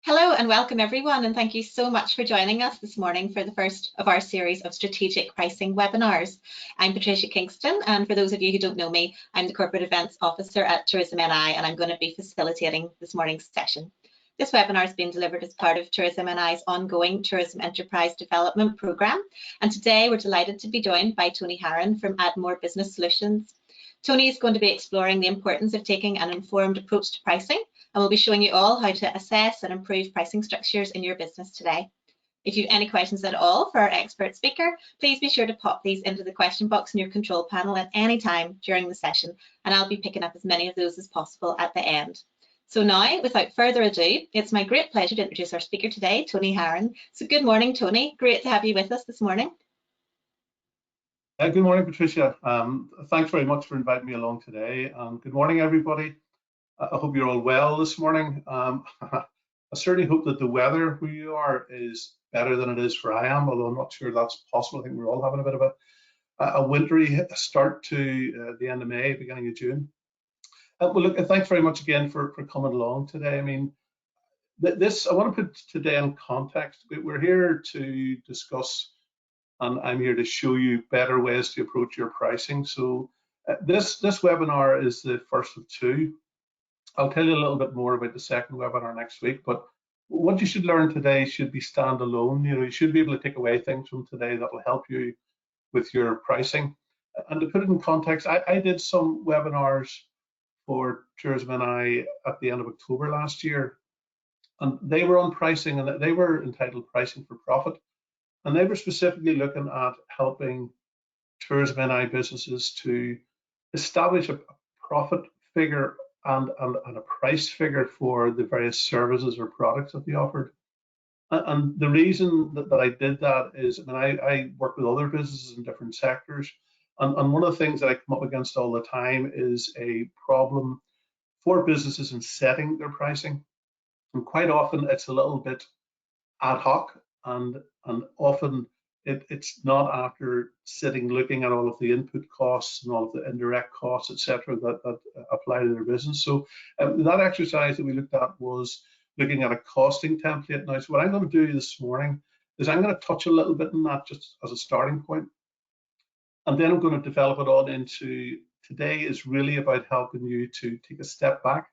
Hello and welcome everyone, and thank you so much for joining us this morning for the first of our series of strategic pricing webinars. I'm Patricia Kingston, and for those of you who don't know me, I'm the Corporate Events Officer at Tourism NI, and I'm going to be facilitating this morning's session. This webinar is being delivered as part of Tourism NI's ongoing Tourism Enterprise Development Programme, and today we're delighted to be joined by Tony Haren from Admor Business Solutions. Tony is going to be exploring the importance of taking an informed approach to pricing, and we'll be showing you all how to assess and improve pricing structures in your business today. If you have any questions at all for our expert speaker, please be sure to pop these into the question box in your control panel at any time during the session, and I'll be picking up as many of those as possible at the end. So now, without further ado, it's my great pleasure to introduce our speaker today, Tony Haren. So good morning, Tony. Great to have you with us this morning. Good morning, Patricia. Thanks very much for inviting me along today. Good morning, everybody. I hope you're all well this morning. I certainly hope that the weather where you are is better than it is where I am, although I'm not sure that's possible. I think we're all having a bit of a wintry start to the end of May, beginning of June. Well, look, thanks very much again for coming along today. I mean, I want to put today in context. We're here to discuss, and I'm here to show you better ways to approach your pricing. So this webinar is the first of two. I'll tell you a little bit more about the second webinar next week, but what you should learn today should be standalone. You should be able to take away things from today that will help you with your pricing. And to put it in context, I did some webinars for Tourism NI at the end of October last year, and they were on pricing, and they were entitled Pricing for Profit. And they were specifically looking at helping Tourism NI businesses to establish a profit figure and a price figure for the various services or products that they offered. And the reason that I did that is, I work with other businesses in different sectors, and one of the things that I come up against all the time is a problem for businesses in setting their pricing. And quite often it's a little bit ad hoc, and often it's not after sitting looking at all of the input costs and all of the indirect costs, etc., that apply to their business. So that exercise that we looked at was looking at a costing template. Now, so what I'm going to do this morning is I'm going to touch a little bit on that just as a starting point, and then I'm going to develop it on into today is really about helping you to take a step back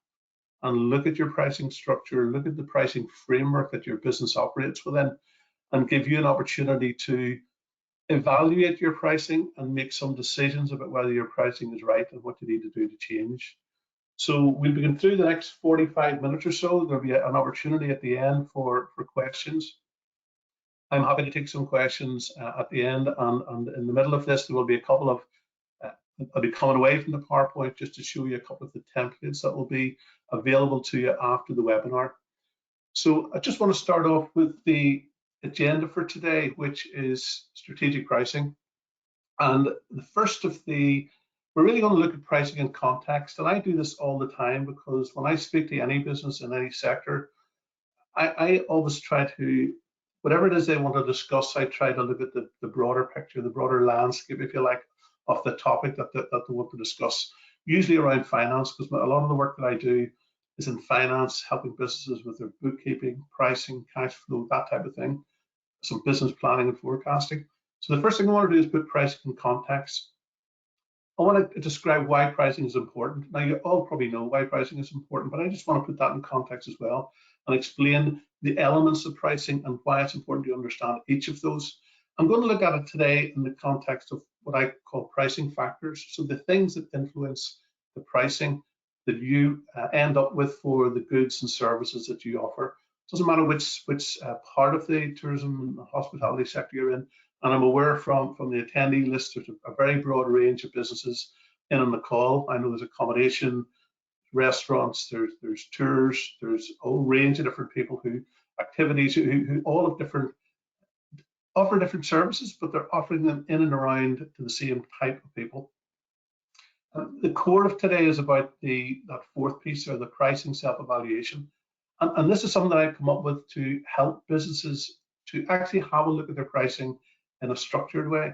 and look at your pricing structure, look at the pricing framework that your business operates within, and give you an opportunity to evaluate your pricing and make some decisions about whether your pricing is right and what you need to do to change. So we'll begin through the next 45 minutes or so. There'll be an opportunity at the end for questions. I'm happy to take some questions at the end, and in the middle of this, there will be a couple of, I'll be coming away from the PowerPoint just to show you a couple of the templates that will be available to you after the webinar. So I just want to start off with the agenda for today, which is strategic pricing. And the first of we're really going to look at pricing in context. And I do this all the time because when I speak to any business in any sector, I always try to, whatever it is they want to discuss, I try to look at the broader picture, the broader landscape, if you like, of the topic that they want to discuss, usually around finance, because a lot of the work that I do is in finance, helping businesses with their bookkeeping, pricing, cash flow, that type of thing, some business planning and forecasting. So the first thing I want to do is put pricing in context. I want to describe why pricing is important. Now, you all probably know why pricing is important, but I just want to put that in context as well and explain the elements of pricing and why it's important to understand each of those. I'm going to look at it today in the context of what I call pricing factors. So the things that influence the pricing that you end up with for the goods and services that you offer. It doesn't matter which part of the tourism and hospitality sector you're in. And I'm aware from the attendee list, there's a very broad range of businesses in on the call. I know there's accommodation, restaurants, there's tours, there's a whole range of different people activities who all have offer different services, but they're offering them in and around to the same type of people. The core of today is about that fourth piece, or the pricing self-evaluation. And this is something that I've come up with to help businesses to actually have a look at their pricing in a structured way.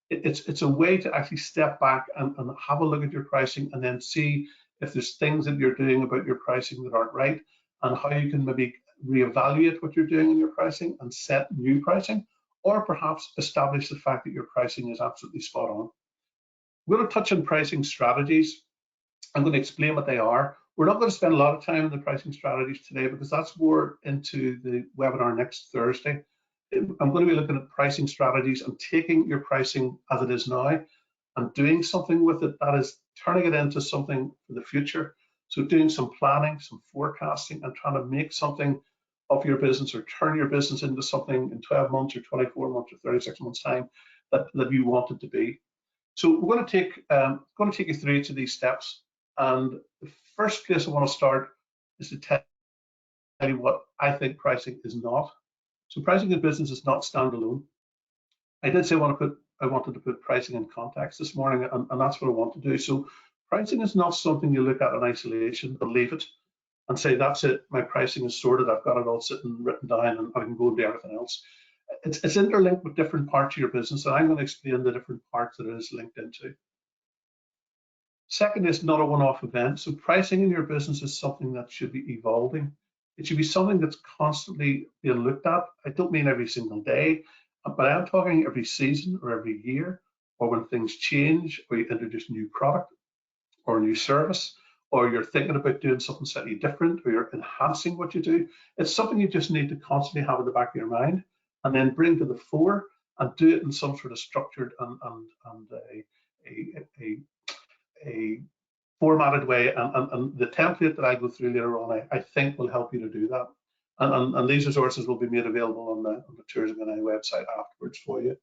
It's a way to actually step back and have a look at your pricing and then see if there's things that you're doing about your pricing that aren't right, and how you can maybe reevaluate what you're doing in your pricing and set new pricing, or perhaps establish the fact that your pricing is absolutely spot on. We're going to touch on pricing strategies. I'm going to explain what they are. We're not going to spend a lot of time on the pricing strategies today because that's more into the webinar next Thursday. I'm going to be looking at pricing strategies and taking your pricing as it is now and doing something with it, that is turning it into something for the future. So doing some planning, some forecasting, and trying to make something of your business or turn your business into something in 12 months or 24 months or 36 months time that you want it to be. So we're going to take you through each of these steps. And the first place I want to start is to tell you what I think pricing is not. So pricing in business is not standalone. I did say I wanted to put pricing in context this morning, and that's what I want to do. So pricing is not something you look at in isolation and leave it and say, that's it, my pricing is sorted, I've got it all sitting written down and I can go and do everything else. It's interlinked with different parts of your business, and I'm going to explain the different parts that it is linked into. Second, is not a one-off event. So pricing in your business is something that should be evolving. It should be something that's constantly being looked at. I don't mean every single day, but I'm talking every season or every year, or when things change, or you introduce a new product or a new service, or you're thinking about doing something slightly different, or you're enhancing what you do. It's something you just need to constantly have in the back of your mind and then bring to the fore and do it in some sort of structured and a formatted way. And the template that I go through later on, I think will help you to do that. And these resources will be made available on the Tourism and website afterwards for you.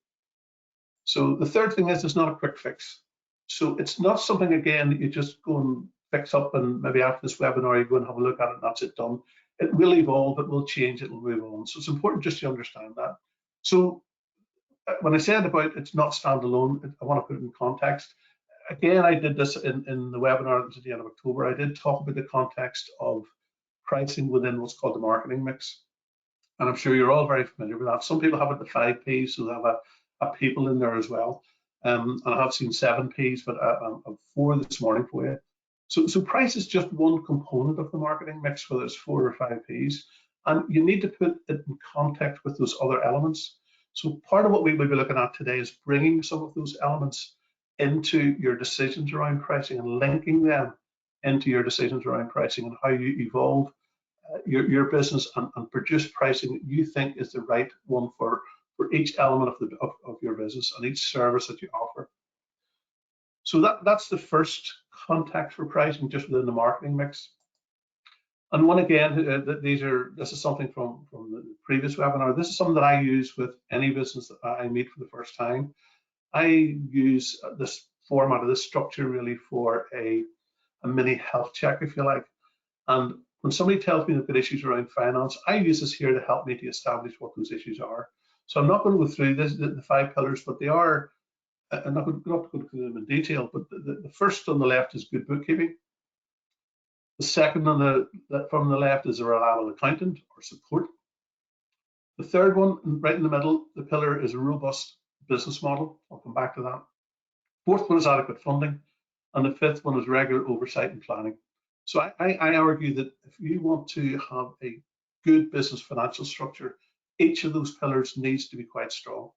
So the third thing is, it's not a quick fix. So it's not something, again, that you just go and fix up and maybe after this webinar you go and have a look at it and that's it done. It will evolve, it will change, it will move on. So it's important just to understand that. So when I said about it's not standalone, I want to put it in context. Again, I did this in the webinar at the end of October. I did talk about the context of pricing within what's called the marketing mix. And I'm sure you're all very familiar with that. Some people have it the 5 Ps, so they have a people in there as well. And I have seen 7 Ps, but I've 4 this morning for you. So price is just one component of the marketing mix, whether it's 4 or 5 Ps. And you need to put it in context with those other elements. So part of what we will be looking at today is bringing some of those elements into your decisions around pricing and linking them into your decisions around pricing and how you evolve your business and produce pricing that you think is the right one for each element of your business and each service that you offer. So that's the first context for pricing, just within the marketing mix. And one again, this is something from the previous webinar. This is something that I use with any business that I meet for the first time. I use this format of this structure really for a mini health check, if you like. And when somebody tells me they've got issues around finance, I use this here to help me to establish what those issues are. So I'm not going to go through the 5 pillars, but they are, I'm not going to go through them in detail, but the first on the left is good bookkeeping. The second from the left is a reliable accountant or support. The third one, right in the middle, the pillar is a robust business model. I'll come back to that. Fourth one is adequate funding. And the fifth one is regular oversight and planning. So I argue that if you want to have a good business financial structure, each of those pillars needs to be quite strong.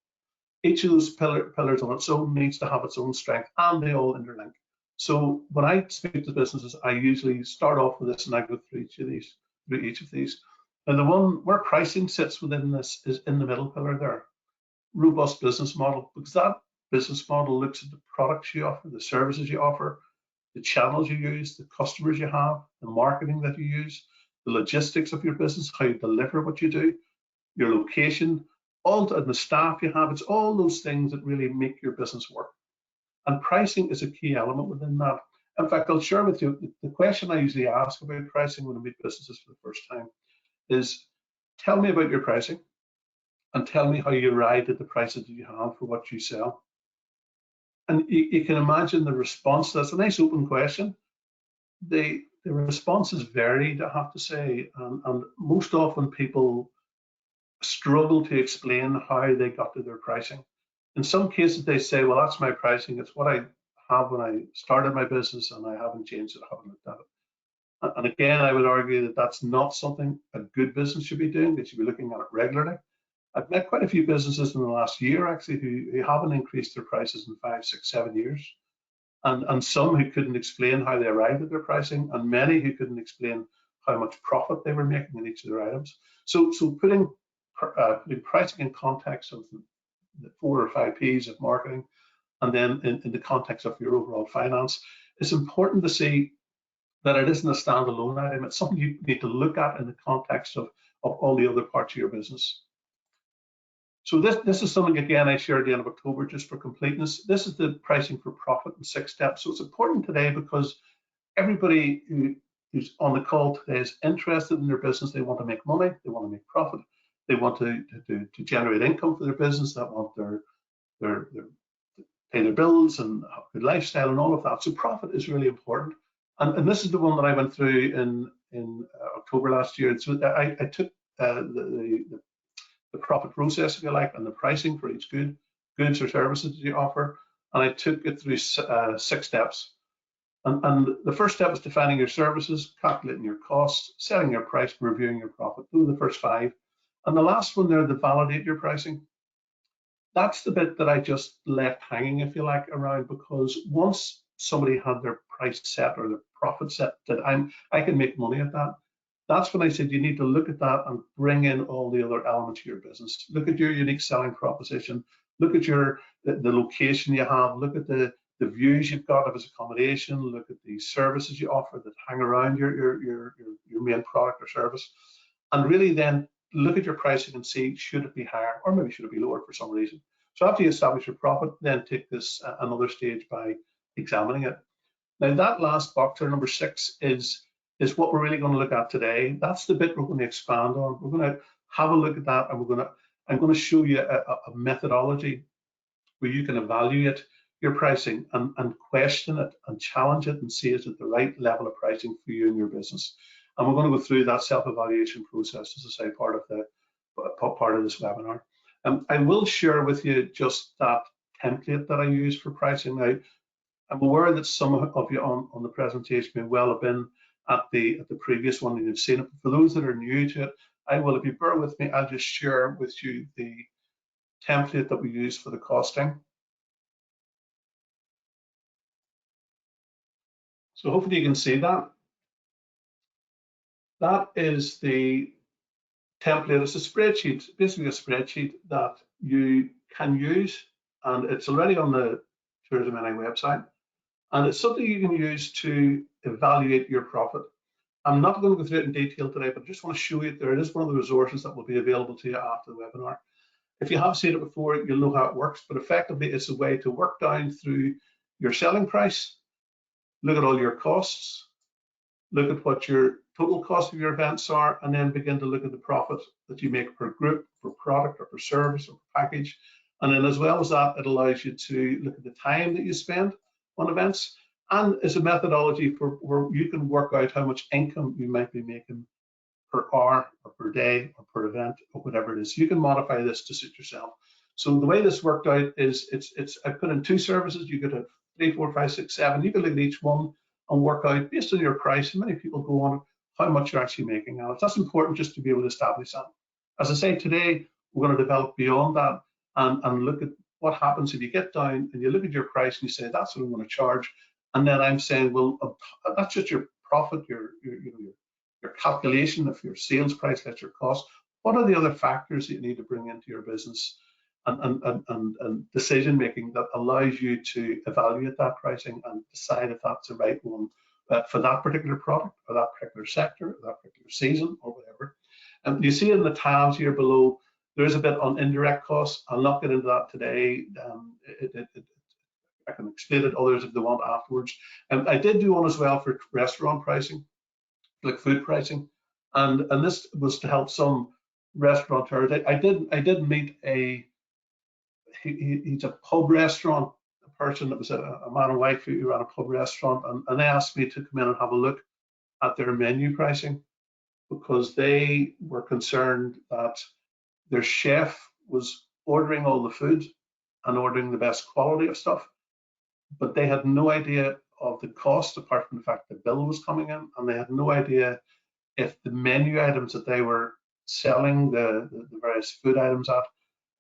Each of those pillars on its own needs to have its own strength, and they all interlink. So when I speak to businesses, I usually start off with this and I go through each of these. And the one where pricing sits within this is in the middle pillar there. Robust business model, because that business model looks at the products you offer, the services you offer, the channels you use, the customers you have, the marketing that you use, the logistics of your business, how you deliver what you do, your location, and the staff you have. It's all those things that really make your business work. And pricing is a key element within that. In fact, I'll share with you the question I usually ask about pricing when I meet businesses for the first time is, tell me about your pricing and tell me how you arrived at the prices that you have for what you sell. And you can imagine the response. That's a nice open question. The responses varied, I have to say, and most often people struggle to explain how they got to their pricing. In some cases, they say, well, that's my pricing. It's what I have when I started my business and I haven't changed it, I haven't looked at it. And again, I would argue that that's not something a good business should be doing. They should be looking at it regularly. I've met quite a few businesses in the last year actually who haven't increased their prices in 5, 6, 7 years, and some who couldn't explain how they arrived at their pricing, and many who couldn't explain how much profit they were making in each of their items. So putting pricing in context of the 4 or 5 P's of marketing, and then in the context of your overall finance, it's important to see that it isn't a standalone item. It's something you need to look at in the context of all the other parts of your business. So this is something, again, I shared at the end of October just for completeness. This is the pricing for profit in 6 steps. So it's important today because everybody who's on the call today is interested in their business. They want to make money, they want to make profit, they want to generate income for their business, that want their pay their bills and have a good lifestyle and all of that. So profit is really important. And this is the one that I went through in October last year. So I took the profit process, if you like, and the pricing for each goods or services that you offer, and I took it through 6 steps. And the first step is defining your services, calculating your costs, setting your price, reviewing your profit. Those are the first 5. And the last one there, the validate your pricing. That's the bit that I just left hanging, if you like, around, because once somebody had their price set or their profit set, that I can make money at that. That's when I said you need to look at that and bring in all the other elements of your business. Look at your unique selling proposition. Look at the location you have. Look at the views you've got of its accommodation. Look at the services you offer that hang around your main product or service, and really then look at your pricing and see, should it be higher or maybe should it be lower for some reason. So after you establish your profit, then take this another stage by examining it. Now that last box, or number 6, is what we're really going to look at today. That's the bit we're going to expand on. We're going to have a look at that, and I'm going to show you a methodology where you can evaluate your pricing and question it and challenge it and see is it the right level of pricing for you and your business. And we're going to go through that self-evaluation process, as I say, part of this webinar. I will share with you just that template that I use for pricing. Now, I'm aware that some of you on the presentation may well have been at the previous one and you've seen it. But for those that are new to it, if you bear with me, I'll just share with you the template that we use for the costing. So hopefully you can see that. That is the template. It's a spreadsheet, basically a spreadsheet that you can use, and it's already on the Tourism NI website. And it's something you can use to evaluate your profit. I'm not going to go through it in detail today, but I just want to show you there. It is one of the resources that will be available to you after the webinar. If you have seen it before, you'll know how it works, but effectively it's a way to work down through your selling price, look at all your costs, look at what your total cost of your events are, and then begin to look at the profit that you make per group, per product, or per service, or per package. And then as well as that, it allows you to look at the time that you spend on events, and it's a methodology for where you can work out how much income you might be making per hour or per day or per event or whatever it is. You can modify this to suit yourself. So the way this worked out is I put in 2 services. You could have 3, 4, 5, 6, 7. You can look at each one and work out based on your price. And many people go on how much you're actually making out. That's important just to be able to establish that. As I say, today we're going to develop beyond that and look at what happens if you get down and you look at your price and you say, that's what I'm going to charge. And then I'm saying, well, that's just your profit, your calculation of your sales price, less your cost. What are the other factors that you need to bring into your business and decision making that allows you to evaluate that pricing and decide if that's the right one for that particular product or that particular sector or that particular season or whatever. And you see in the tabs here below, there is a bit on indirect costs. I'll not get into that today. I can explain it others if they want afterwards. I did do one as well for restaurant pricing, like food pricing, and this was to help some restaurateurs. I did meet he's a pub restaurant person that was a man and wife who ran a pub restaurant, and they asked me to come in and have a look at their menu pricing because they were concerned that their chef was ordering all the food and ordering the best quality of stuff, but they had no idea of the cost apart from the fact the bill was coming in, and they had no idea if the menu items that they were selling the various food items at,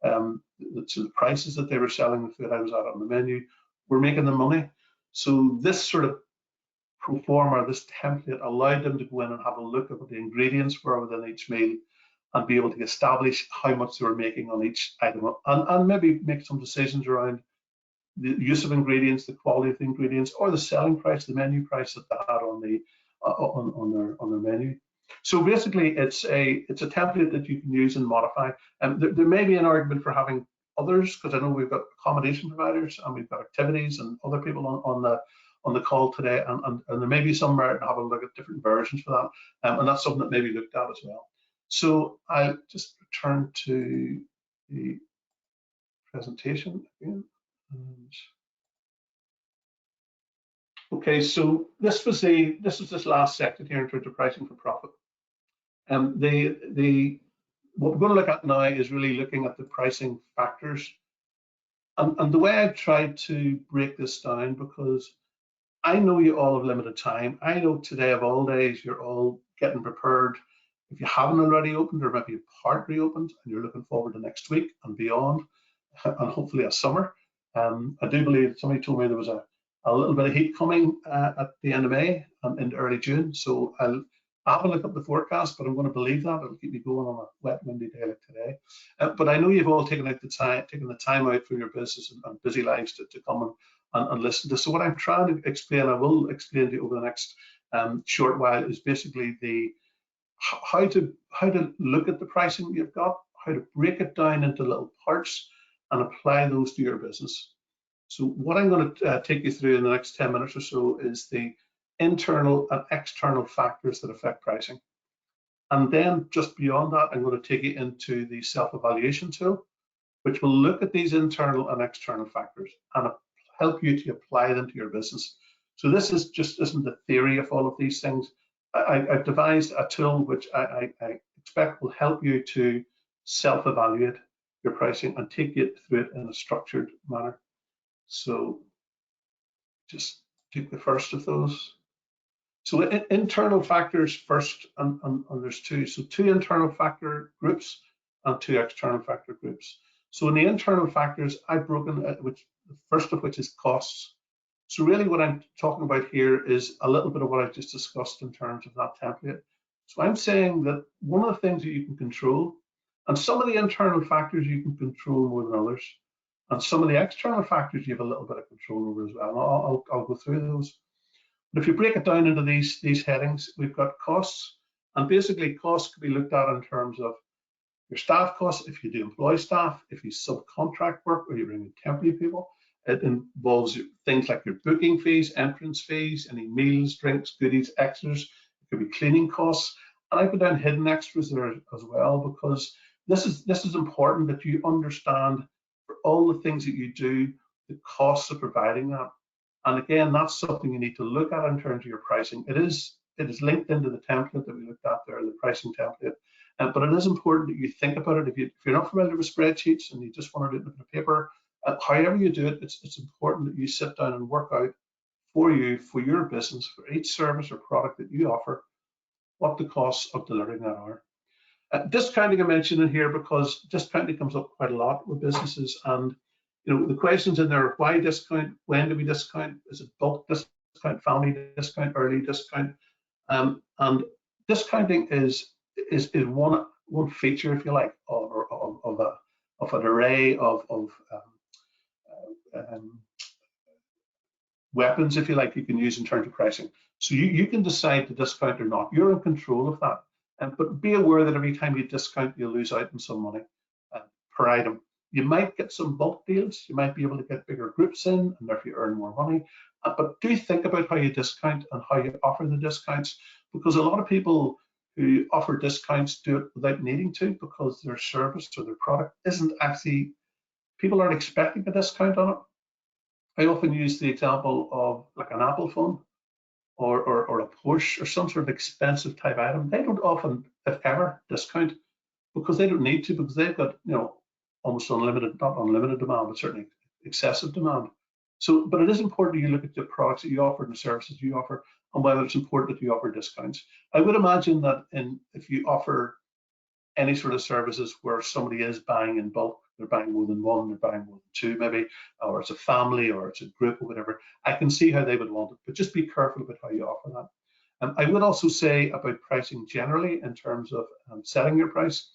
so the prices that they were selling the food items at on the menu were making them money. So this sort of pro forma, this template allowed them to go in and have a look at what the ingredients were within each meal and be able to establish how much they were making on each item, and maybe make some decisions around the use of ingredients, the quality of the ingredients, or the selling price, the menu price that they had on the on their menu. So basically, it's a template that you can use and modify. And there may be an argument for having others, because I know we've got accommodation providers and we've got activities and other people on the call today, and there may be some merit to have a look at different versions for that, and that's something that may be looked at as well. So I'll just return to the presentation again. Okay, so this is this last section here in terms of pricing for profit. What we're going to look at now is really looking at the pricing factors. And the way I've tried to break this down, because I know you all have limited time. I know today of all days, you're all getting prepared. If you haven't already opened, or maybe partly opened, and you're looking forward to next week and beyond, and hopefully a summer. I do believe somebody told me there was a little bit of heat coming at the end of May and into early June. So I'll have a look at the forecast, but I'm going to believe that. It'll keep me going on a wet, windy day like today. But I know you've all taken the time out from your business and busy lives to come and listen to. So what I'm trying to explain, I will explain to you over the next short while, is basically how to look at the pricing you've got, how to break it down into little parts and apply those to your business. So what I'm going to take you through in the next 10 minutes or so is the internal and external factors that affect pricing. And then just beyond that, I'm going to take you into the self-evaluation tool, which will look at these internal and external factors and help you to apply them to your business. So this isn't the theory of all of these things. I've devised a tool which I expect will help you to self-evaluate your pricing and take you through it in a structured manner. So just take the first of those. So internal factors first, and there's two. So two internal factor groups and two external factor groups. So in the internal factors, I've broken, which the first of which is costs. So really what I'm talking about here is a little bit of what I just discussed in terms of that template. So I'm saying that one of the things that you can control, and some of the internal factors you can control more than others, and some of the external factors you have a little bit of control over as well. I'll go through those. But if you break it down into these headings, we've got costs, and basically costs can be looked at in terms of your staff costs, if you do employ staff, if you subcontract work, or you bring in temporary people. It involves things like your booking fees, entrance fees, any meals, drinks, goodies, extras. It could be cleaning costs, and I put down hidden extras there as well, because this is important that you understand for all the things that you do, the costs of providing that. And again, that's something you need to look at in terms of your pricing. It is linked into the template that we looked at there, the pricing template. But it is important that you think about it. If you're not familiar with spreadsheets and you just want to do it in paper, however you do it, it's important that you sit down and work out for your business, for each service or product that you offer, what the costs of delivering that are. Discounting I mentioned in here because discounting comes up quite a lot with businesses, and the questions in there are why discount, when do we discount, is it bulk discount, family discount, early discount, and discounting is one feature, if you like, of an array of weapons, if you like, you can use in terms of pricing. So you can decide to discount or not. You're in control of that. But be aware that every time you discount, you lose out on some money per item. You might get some bulk deals. You might be able to get bigger groups in, and therefore you earn more money. But do think about how you discount and how you offer the discounts, because a lot of people who offer discounts do it without needing to, because their service or their product isn't actually, people aren't expecting a discount on it. I often use the example of like an Apple phone or a Porsche or some sort of expensive type item. They don't often, if ever, discount because they don't need to, because they've got almost unlimited, not unlimited demand, but certainly excessive demand. So, but it is important that you look at the products that you offer and the services you offer, and whether it's important that you offer discounts. I would imagine that if you offer any sort of services where somebody is buying in bulk, they're buying more than one, they're buying more than two maybe, or it's a family or it's a group or whatever, I can see how they would want it, but just be careful about how you offer that. I would also say about pricing generally in terms of setting your price.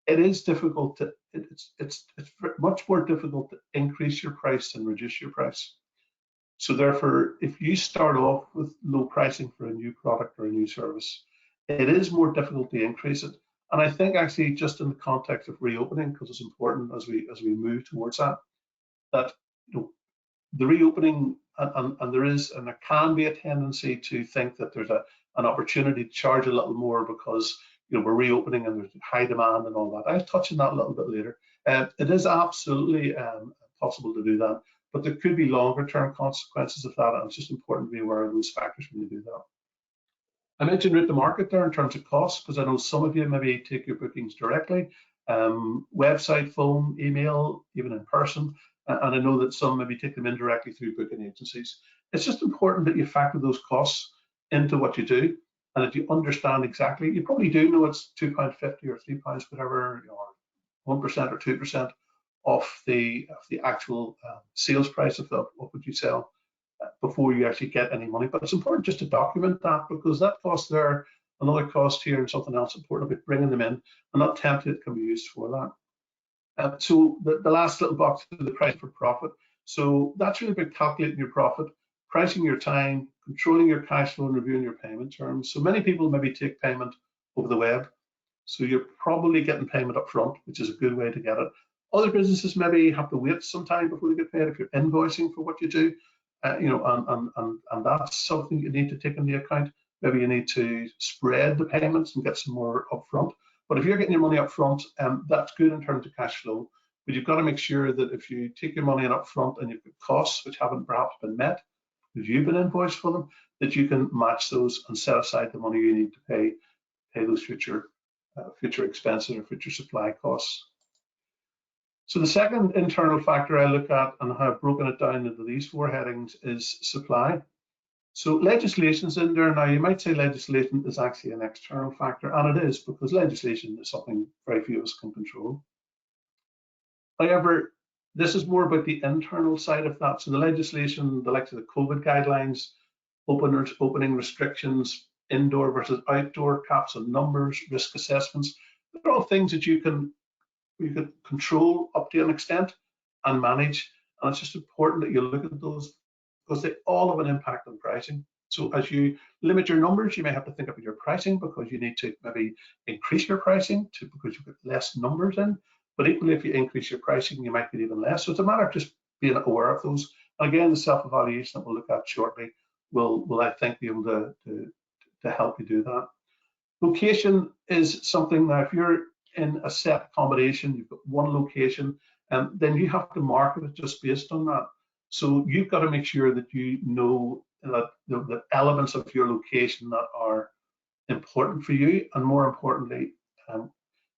It is difficult to, it's much more difficult to increase your price than reduce your price. So therefore, if you start off with low pricing for a new product or a new service, it is more difficult to increase it. And I think actually just in the context of reopening, because it's important as we move towards that the reopening and there can be a tendency to think that there's an opportunity to charge a little more because we're reopening and there's high demand and all that. I'll touch on that a little bit later. It is absolutely possible to do that, but there could be longer term consequences of that, and it's just important to be aware of those factors when you do that. I mentioned route to market there in terms of costs, because I know some of you maybe take your bookings directly, website, phone, email, even in person, and I know that some maybe take them indirectly through booking agencies. It's just important that you factor those costs into what you do, and that you understand exactly. You probably do know it's £2.50 or £3, whatever, or 1% or 2% off the actual sales price of what would you sell before you actually get any money. But it's important just to document that, because that cost there, another cost here, and something else important about bringing them in, and that template can be used for that. So the last little box is the price for profit. So that's really about calculating your profit, pricing your time, controlling your cash flow, and reviewing your payment terms. So many people maybe take payment over the web. So you're probably getting payment up front, which is a good way to get it. Other businesses maybe have to wait some time before they get paid if you're invoicing for what you do. And that's something you need to take into account. Maybe you need to spread the payments and get some more upfront. But if you're getting your money up front, that's good in terms of cash flow. But you've got to make sure that if you take your money in up front and you've got costs which haven't perhaps been met, because you've been invoiced for them, that you can match those and set aside the money you need to pay those future expenses or future supply costs. So the second internal factor I look at, and I have broken it down into these four headings, is supply. So legislation's in there. Now you might say legislation is actually an external factor, and it is, because legislation is something very few of us can control. However, this is more about the internal side of that. So the legislation, the likes of the COVID guidelines, opening restrictions, indoor versus outdoor, caps on numbers, risk assessments, they're all things that you can control up to an extent and manage. And it's just important that you look at those, because they all have an impact on pricing. So as you limit your numbers, you may have to think about your pricing, because you need to maybe increase your pricing because you've got less numbers in. But equally, if you increase your pricing, you might get even less. So it's a matter of just being aware of those. And again, the self-evaluation that we'll look at shortly will I think be able to help you do that. Location is something that if you're in a set accommodation, you've got one location, then you have to market it just based on that. So you've got to make sure that you know that the elements of your location that are important for you, and more importantly,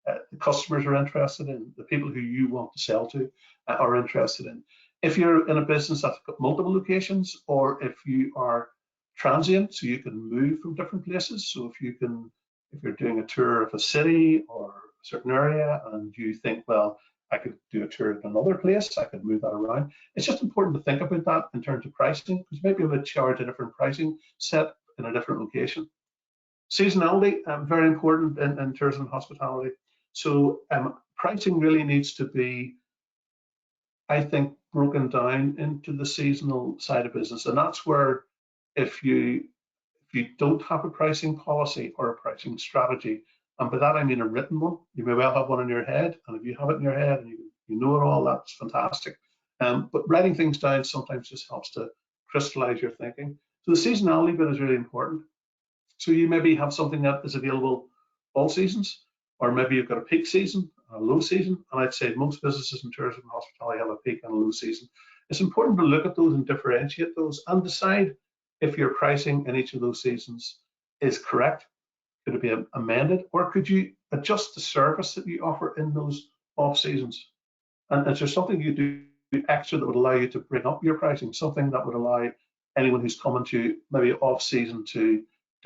the customers are interested in, the people who you want to sell to are interested in. If you're in a business that's got multiple locations, or if you are transient, so you can move from different places. So if you're doing a tour of a city or a certain area, and you think, well, I could do a tour in another place, I could move that around. It's just important to think about that in terms of pricing, because you might be able to charge a different pricing set in a different location. Seasonality, very important in tourism and hospitality. So pricing really needs to be, I think, broken down into the seasonal side of business. And that's where if you don't have a pricing policy or a pricing strategy, and by that I mean a written one, you may well have one in your head, and if you have it in your head and you know it all, that's fantastic. But writing things down sometimes just helps to crystallize your thinking. So the seasonality bit is really important. So you maybe have something that is available all seasons, or maybe you've got a peak season, a low season, and I'd say most businesses in tourism and hospitality have a peak and a low season. It's important to look at those and differentiate those and decide if your pricing in each of those seasons is correct. Could it be amended, or could you adjust the service that you offer in those off seasons? And is there something you do extra that would allow you to bring up your pricing, something that would allow anyone who's coming to you maybe off season to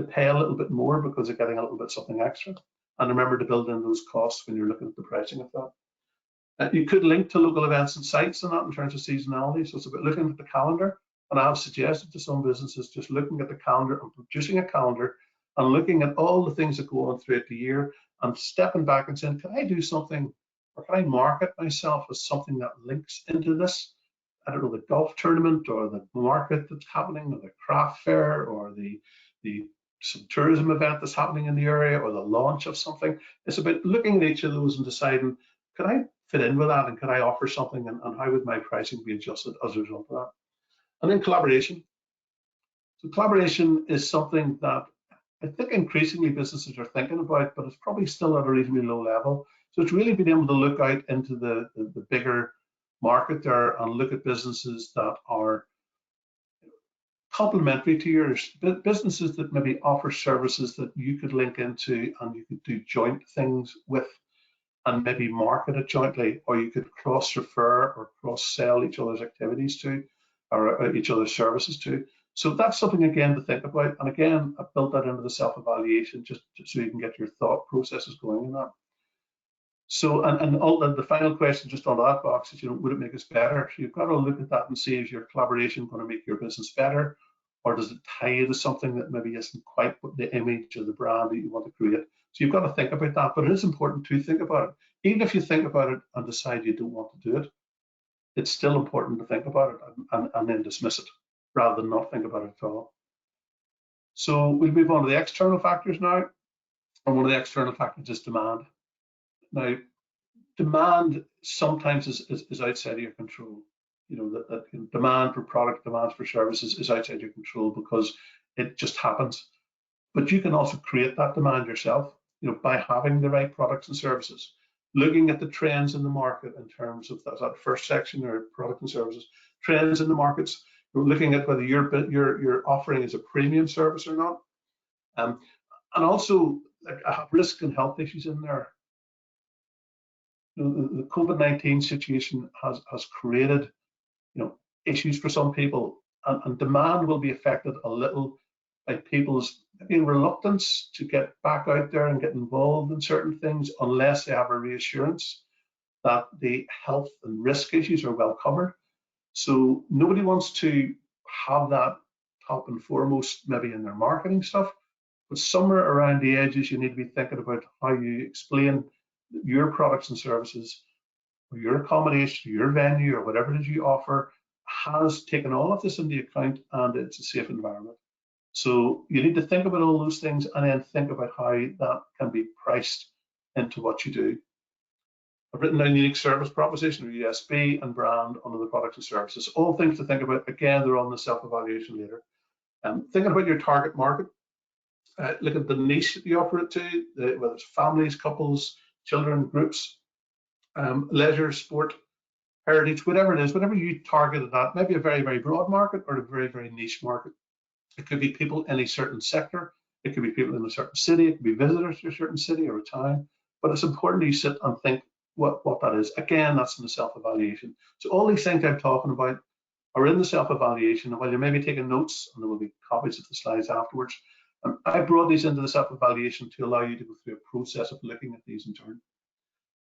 pay a little bit more because they're getting a little bit something extra. And remember to build in those costs when you're looking at the pricing of that. You could link to local events and sites and that in terms of seasonality. So it's about looking at the calendar. And I have suggested to some businesses just looking at the calendar and producing a calendar and looking at all the things that go on throughout the year and stepping back and saying, can I do something, or can I market myself as something that links into this? I don't know, the golf tournament or the market that's happening or the craft fair or the some tourism event that's happening in the area or the launch of something. It's about looking at each of those and deciding, can I fit in with that and can I offer something, and how would my pricing be adjusted as a result of that? And then collaboration. So collaboration is something that I think increasingly businesses are thinking about, but it's probably still at a reasonably low level. So it's really being able to look out into the bigger market there and look at businesses that are complementary to yours, businesses that maybe offer services that you could link into and you could do joint things with and maybe market it jointly, or you could cross-refer or cross-sell each other's activities to, or each other's services to. So that's something again to think about. And again, I've built that into the self-evaluation just so you can get your thought processes going in that. So, and the final question just on that box is, would it make us better? So you've got to look at that and see, is your collaboration going to make your business better, or does it tie you to something that maybe isn't quite the image or the brand that you want to create? So you've got to think about that, but it is important to think about it. Even if you think about it and decide you don't want to do it, it's still important to think about it and then dismiss it rather than not think about it at all. So we'll move on to the external factors now. And one of the external factors is demand. Now, demand sometimes is outside of your control. That demand for product, demand for services is outside your control because it just happens. But you can also create that demand yourself, by having the right products and services, looking at the trends in the market in terms of that first section, or product and services, trends in the markets. We're looking at whether your offering is a premium service or not. And also, I have risk and health issues in there. The COVID-19 situation has created, issues for some people, and demand will be affected a little by people's reluctance to get back out there and get involved in certain things unless they have a reassurance that the health and risk issues are well covered. So nobody wants to have that top and foremost maybe in their marketing stuff, but somewhere around the edges you need to be thinking about how you explain your products and services, or your accommodation, your venue, or whatever it is you offer has taken all of this into account and it's a safe environment. So you need to think about all those things and then think about how that can be priced into what you do. I've written down unique service proposition, or USP, and brand under the products and services. All things to think about. Again, they're on the self-evaluation later. Thinking about your target market, look at the niche that you offer it to, whether it's families, couples, children, groups, leisure, sport, heritage, whatever it is, whatever you targeted at, maybe a very, very broad market or a very, very niche market. It could be people in a certain sector. It could be people in a certain city. It could be visitors to a certain city or a town. But it's important that you sit and think what that is. Again, that's in the self-evaluation. So all these things I'm talking about are in the self-evaluation. And while you may be taking notes, and there will be copies of the slides afterwards, I brought these into the self-evaluation to allow you to go through a process of looking at these in turn.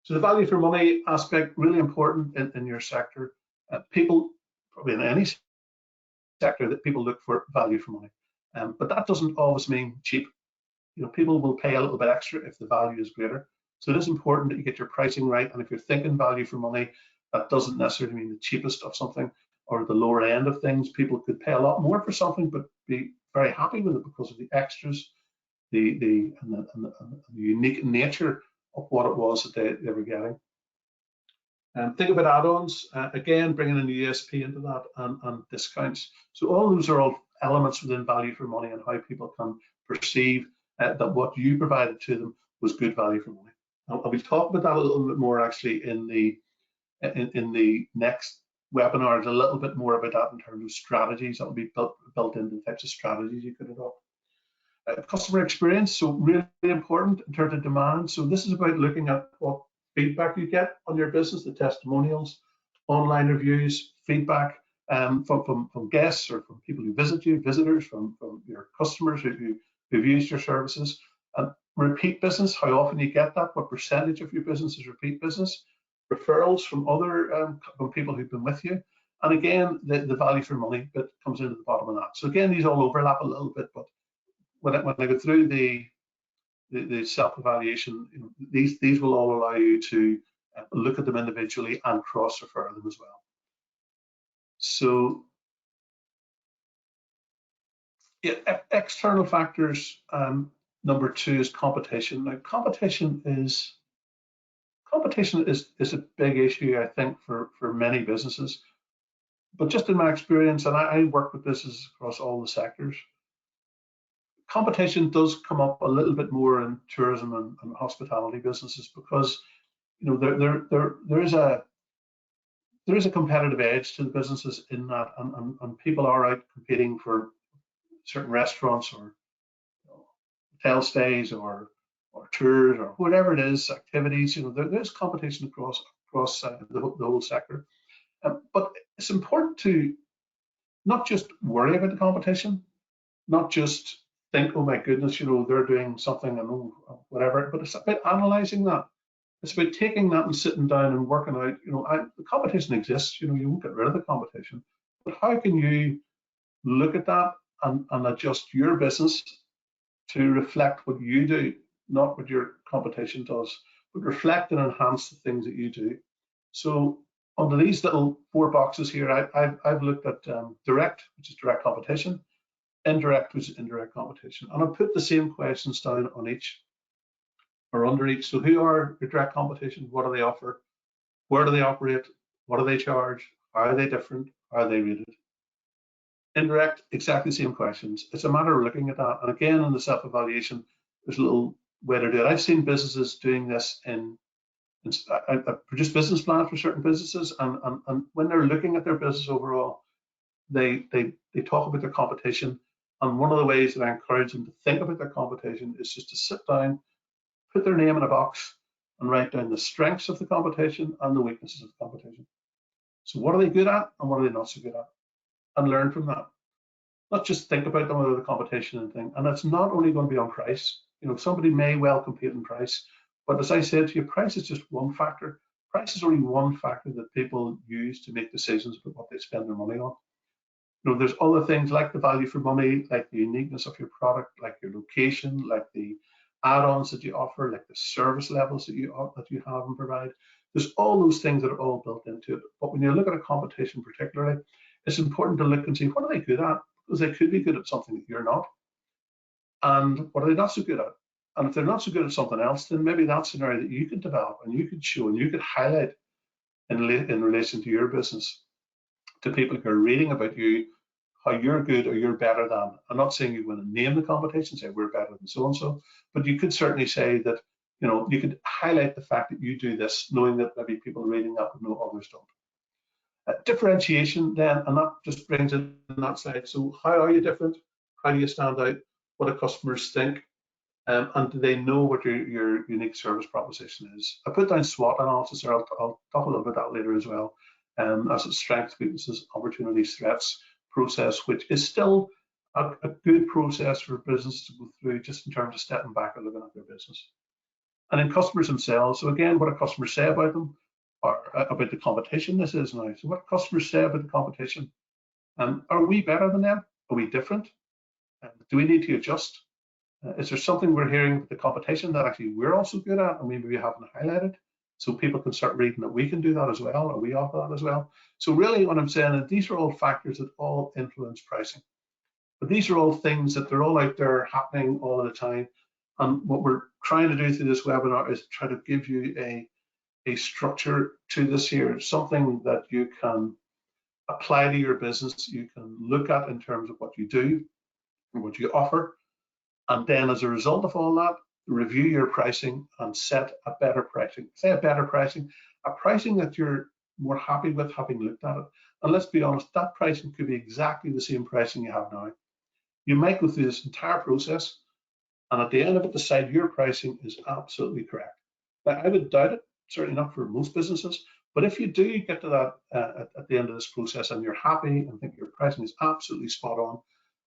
So the value for money aspect, really important in your sector. People, probably in any sector, that people look for value for money. But that doesn't always mean cheap. People will pay a little bit extra if the value is greater. So it is important that you get your pricing right. And if you're thinking value for money, that doesn't necessarily mean the cheapest of something or the lower end of things. People could pay a lot more for something, but be very happy with it because of the extras, the unique nature of what it was that they were getting. Think about add-ons, again, bringing in the USP into that, and discounts. So all those are all elements within value for money and how people can perceive that what you provided to them was good value for money. And we'll talk about that a little bit more actually in the next webinar, a little bit more about that in terms of strategies that will be built into the types of strategies you could adopt. Customer experience, so really important in terms of demand. So this is about looking at what feedback you get on your business, the testimonials, online reviews, feedback from guests or from people who visit you, visitors, from your customers who've used your services. And repeat business, how often you get that, what percentage of your business is repeat business, referrals from other from people who've been with you. And again, the value for money bit comes into the bottom of that. So again, these all overlap a little bit, but when I go through the self-evaluation, these will all allow you to look at them individually and cross-refer them as well. So yeah, external factors. Number 2 is competition. Now, competition is a big issue, I think, for many businesses. But just in my experience, and I work with businesses across all the sectors, competition does come up a little bit more in tourism and hospitality businesses, because there is a competitive edge to the businesses in that, and people are out competing for certain restaurants or hotel stays or tours or whatever it is, activities. There's competition across the whole sector. But it's important to not just worry about the competition, not just think, oh my goodness, they're doing something and whatever, but it's about analysing that. It's about taking that and sitting down and working out, the competition exists, you won't get rid of the competition, but how can you look at that and adjust your business to reflect what you do, not what your competition does, but reflect and enhance the things that you do. So under these little 4 boxes here, I've looked at direct, which is direct competition, indirect, which is indirect competition, and I'll put the same questions down on each or under each. So who are your direct competition? What do they offer? Where do they operate? What do they charge? How are they different? How are they rated? Indirect, exactly the same questions. It's a matter of looking at that. And again, in the self-evaluation, there's a little way to do it. I've seen businesses doing this I produce business plans for certain businesses, and when they're looking at their business overall, they talk about their competition. And one of the ways that I encourage them to think about their competition is just to sit down, put their name in a box, and write down the strengths of the competition and the weaknesses of the competition. So what are they good at and what are they not so good at? And learn from that. Not just think about them or the competition and thing. And it's not only going to be on price. Somebody may well compete in price, but as I said to you, price is just one factor. Price is only one factor that people use to make decisions about what they spend their money on. There's other things like the value for money, like the uniqueness of your product, like your location, like the add-ons that you offer, like the service levels that you have and provide. There's all those things that are all built into it. But when you look at a competition particularly, it's important to look and see, what are they good at? Because they could be good at something that you're not. And what are they not so good at? And if they're not so good at something else, then maybe that's an area that you could develop and you could show and you could highlight in relation to your business to people who are reading about you, how you're good or you're better than. I'm not saying you want to name the competition, say we're better than so-and-so, but you could certainly say that, you could highlight the fact that you do this, knowing that maybe people reading that would know others don't. Differentiation then, and that just brings in that side. So how are you different? How do you stand out? What do customers think? And do they know what your unique service proposition is? I put down SWOT analysis there. I'll talk a little bit about that later as well. As its strengths, weaknesses, opportunities, threats process, which is still a good process for business to go through, just in terms of stepping back and looking at their business. And then customers themselves. So again, what do customers say about them? Or about the competition this is now. So what customers say about the competition? Are we better than them? Are we different? Do we need to adjust? Is there something we're hearing about the competition that actually we're also good at and maybe we haven't highlighted? So people can start reading that we can do that as well, or we offer that as well. So really what I'm saying is these are all factors that all influence pricing. But these are all things that they're all out there happening all the time. And what we're trying to do through this webinar is try to give you a structure to this here, something that you can apply to your business, you can look at in terms of what you do and what you offer, and then as a result of all that, review your pricing and set a better pricing. Say a better pricing, a pricing that you're more happy with having looked at it. And let's be honest, that pricing could be exactly the same pricing you have now. You might go through this entire process and at the end of it decide your pricing is absolutely correct. Now, I would doubt it, certainly not for most businesses, But if you do get to that at the end of this process and you're happy and think your pricing is absolutely spot on,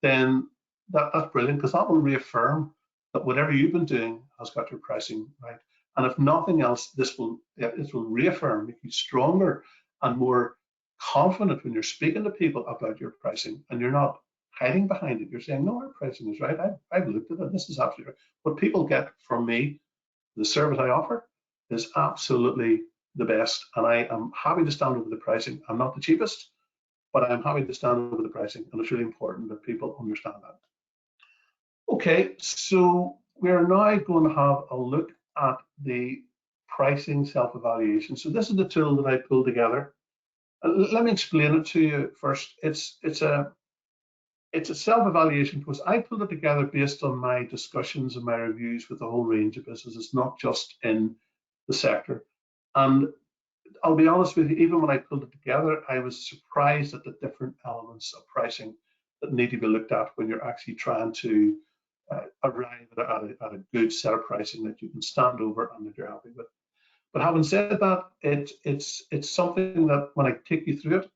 then that's brilliant, because that will reaffirm that whatever you've been doing has got your pricing right. And if nothing else, it will reaffirm, make you stronger and more confident when you're speaking to people about your pricing, and you're not hiding behind it. You're saying, no, our pricing is right. I've looked at it. This is absolutely right. What people get from me, the service I offer, is absolutely the best. And I am happy to stand over the pricing. I'm not the cheapest, but I'm happy to stand over the pricing. And it's really important that people understand that. Okay, so we're now going to have a look at the pricing self-evaluation. So this is the tool that I pulled together. Let me explain it to you first. It's a self-evaluation because I pulled it together based on my discussions and my reviews with a whole range of businesses, not just in the sector. And I'll be honest with you, even when I pulled it together, I was surprised at the different elements of pricing that need to be looked at when you're actually trying to arrive at a good set of pricing that you can stand over and that you're happy with. But having said that, it's something that when I take you through it,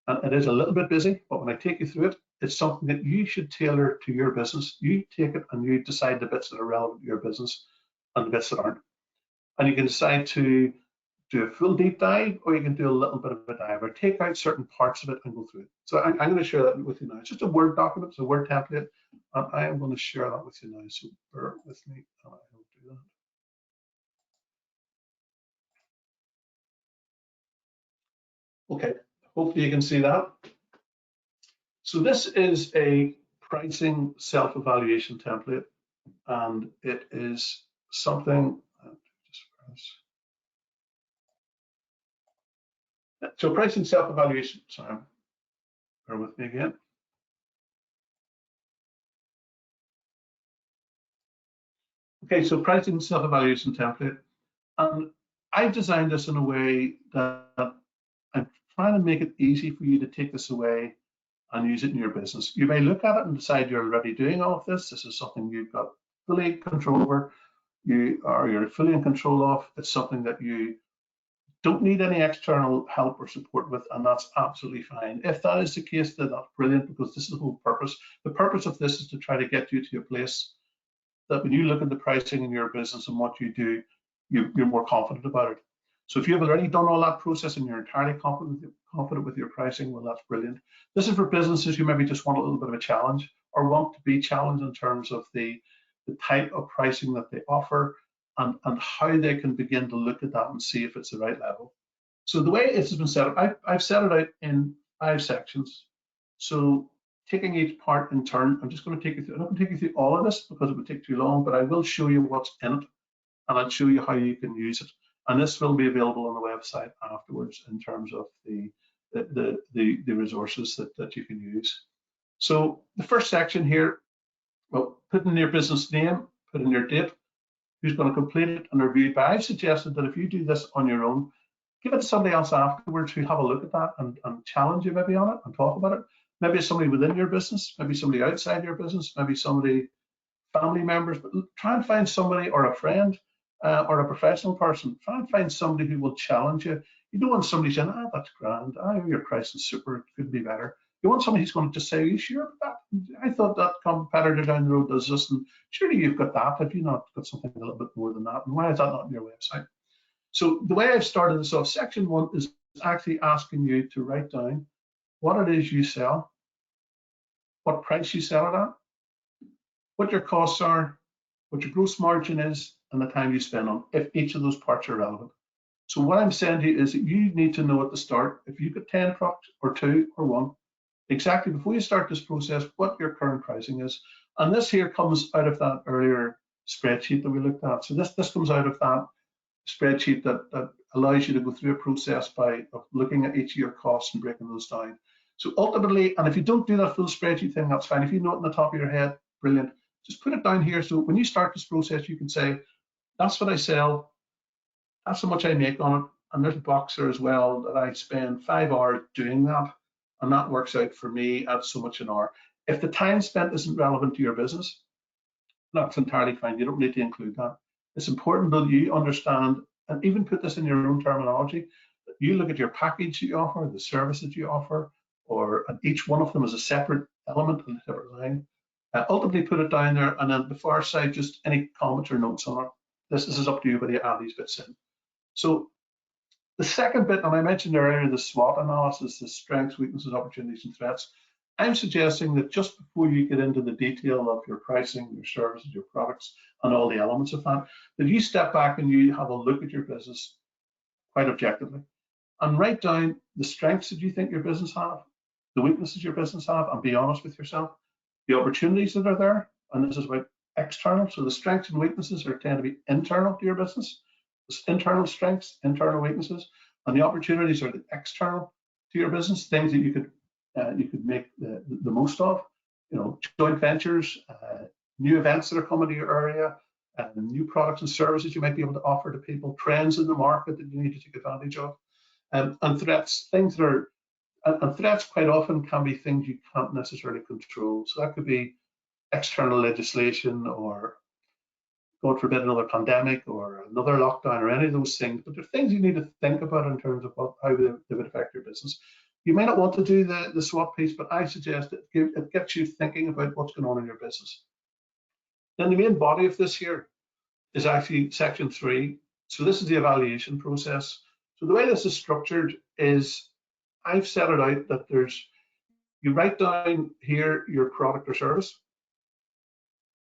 and it is a little bit busy, but when I take you through it, it's something that you should tailor to your business. You take it and you decide the bits that are relevant to your business and the bits that aren't. And you can decide to do a full deep dive, or you can do a little bit of a dive, or take out certain parts of it and go through it. So I'm going to share that with you now. It's just a Word document, it's a Word template, and I am going to share that with you now. So bear with me, and I will do that. Okay, hopefully you can see that. So this is a pricing self-evaluation template, and it is something. So pricing self-evaluation. Sorry, bear with me again. Okay, so pricing self-evaluation template, and I've designed this in a way that I'm trying to make it easy for you to take this away and use it in your business. You may look at it and decide you're already doing all of this. This is something you've got fully control over. You're fully in control of. It's something that you don't need any external help or support with, and that's absolutely fine. If that is the case, then that's brilliant, because this is the whole purpose. The purpose of this is to try to get you to a place that when you look at the pricing in your business and what you do, you're more confident about it. So if you've already done all that process and you're entirely confident with your pricing, well, that's brilliant. This is for businesses who maybe just want a little bit of a challenge, or want to be challenged in terms of the type of pricing that they offer, and how they can begin to look at that and see if it's the right level. So the way it has been set up, I've set it out in 5 sections. So taking each part in turn, I'm just going to take you through. I'm not going to take you through all of this because it would take too long, but I will show you what's in it, and I'll show you how you can use it. And this will be available on the website afterwards in terms of the resources that you can use. So the first section here, well, put in your business name, put in your date, who's going to complete it and review it. But I've suggested that if you do this on your own, give it to somebody else afterwards who have a look at that and challenge you maybe on it and talk about it. Maybe it's somebody within your business, maybe somebody outside your business, maybe somebody, family members, but try and find somebody, or a friend, or a professional person. Try and find somebody who will challenge you. You don't want somebody saying, that's grand, your price is super, it could be better. You want somebody who's going to just say, are you sure about that? I thought that competitor down the road does this, and surely you've got that. Have you not got something a little bit more than that? And why is that not on your website? So the way I've started this off, section 1 is actually asking you to write down what it is you sell, what price you sell it at, what your costs are, what your gross margin is, and the time you spend on, if each of those parts are relevant. So what I'm saying to you is that you need to know at the start, if you've got 10 products or 2 or 1, exactly before you start this process, what your current pricing is. And this here comes out of that earlier spreadsheet that we looked at. So this comes out of that spreadsheet that allows you to go through a process of looking at each of your costs and breaking those down. So ultimately, and if you don't do that full spreadsheet thing, that's fine. If you know it in the top of your head, brilliant. Just put it down here. So when you start this process, you can say, that's what I sell, that's how much I make on it, and there's a box there as well that I spend 5 hours doing that, and that works out for me at so much an hour. If the time spent isn't relevant to your business, that's entirely fine. You don't need to include that. It's important that you understand, and even put this in your own terminology, you look at your package that you offer, the service that you offer, and each one of them is a separate element and a separate line. Ultimately put it down there, and then the far side, just any comments or notes on it. This is up to you whether you add these bits in. So the second bit, and I mentioned earlier, the SWOT analysis, the strengths, weaknesses, opportunities, and threats. I'm suggesting that just before you get into the detail of your pricing, your services, your products, and all the elements of that, that you step back and you have a look at your business quite objectively and write down the strengths that you think your business have, the weaknesses your business have, and be honest with yourself, the opportunities that are there, and this is about external, so the strengths and weaknesses tend to be internal to your business, internal strengths, internal weaknesses, and the opportunities are the external to your business, things that you could make the most of, joint ventures, new events that are coming to your area, new products and services you might be able to offer to people, trends in the market that you need to take advantage of, and threats, things that are, and threats quite often can be things you can't necessarily control. So that could be external legislation, or God forbid another pandemic or another lockdown or any of those things, but they're things you need to think about in terms of how they would affect your business. You may not want to do the SWOT piece, but I suggest it gets you thinking about what's going on in your business. Then the main body of this here is actually section 3. So this is the evaluation process. So the way this is structured is I've set it out that you write down here your product or service,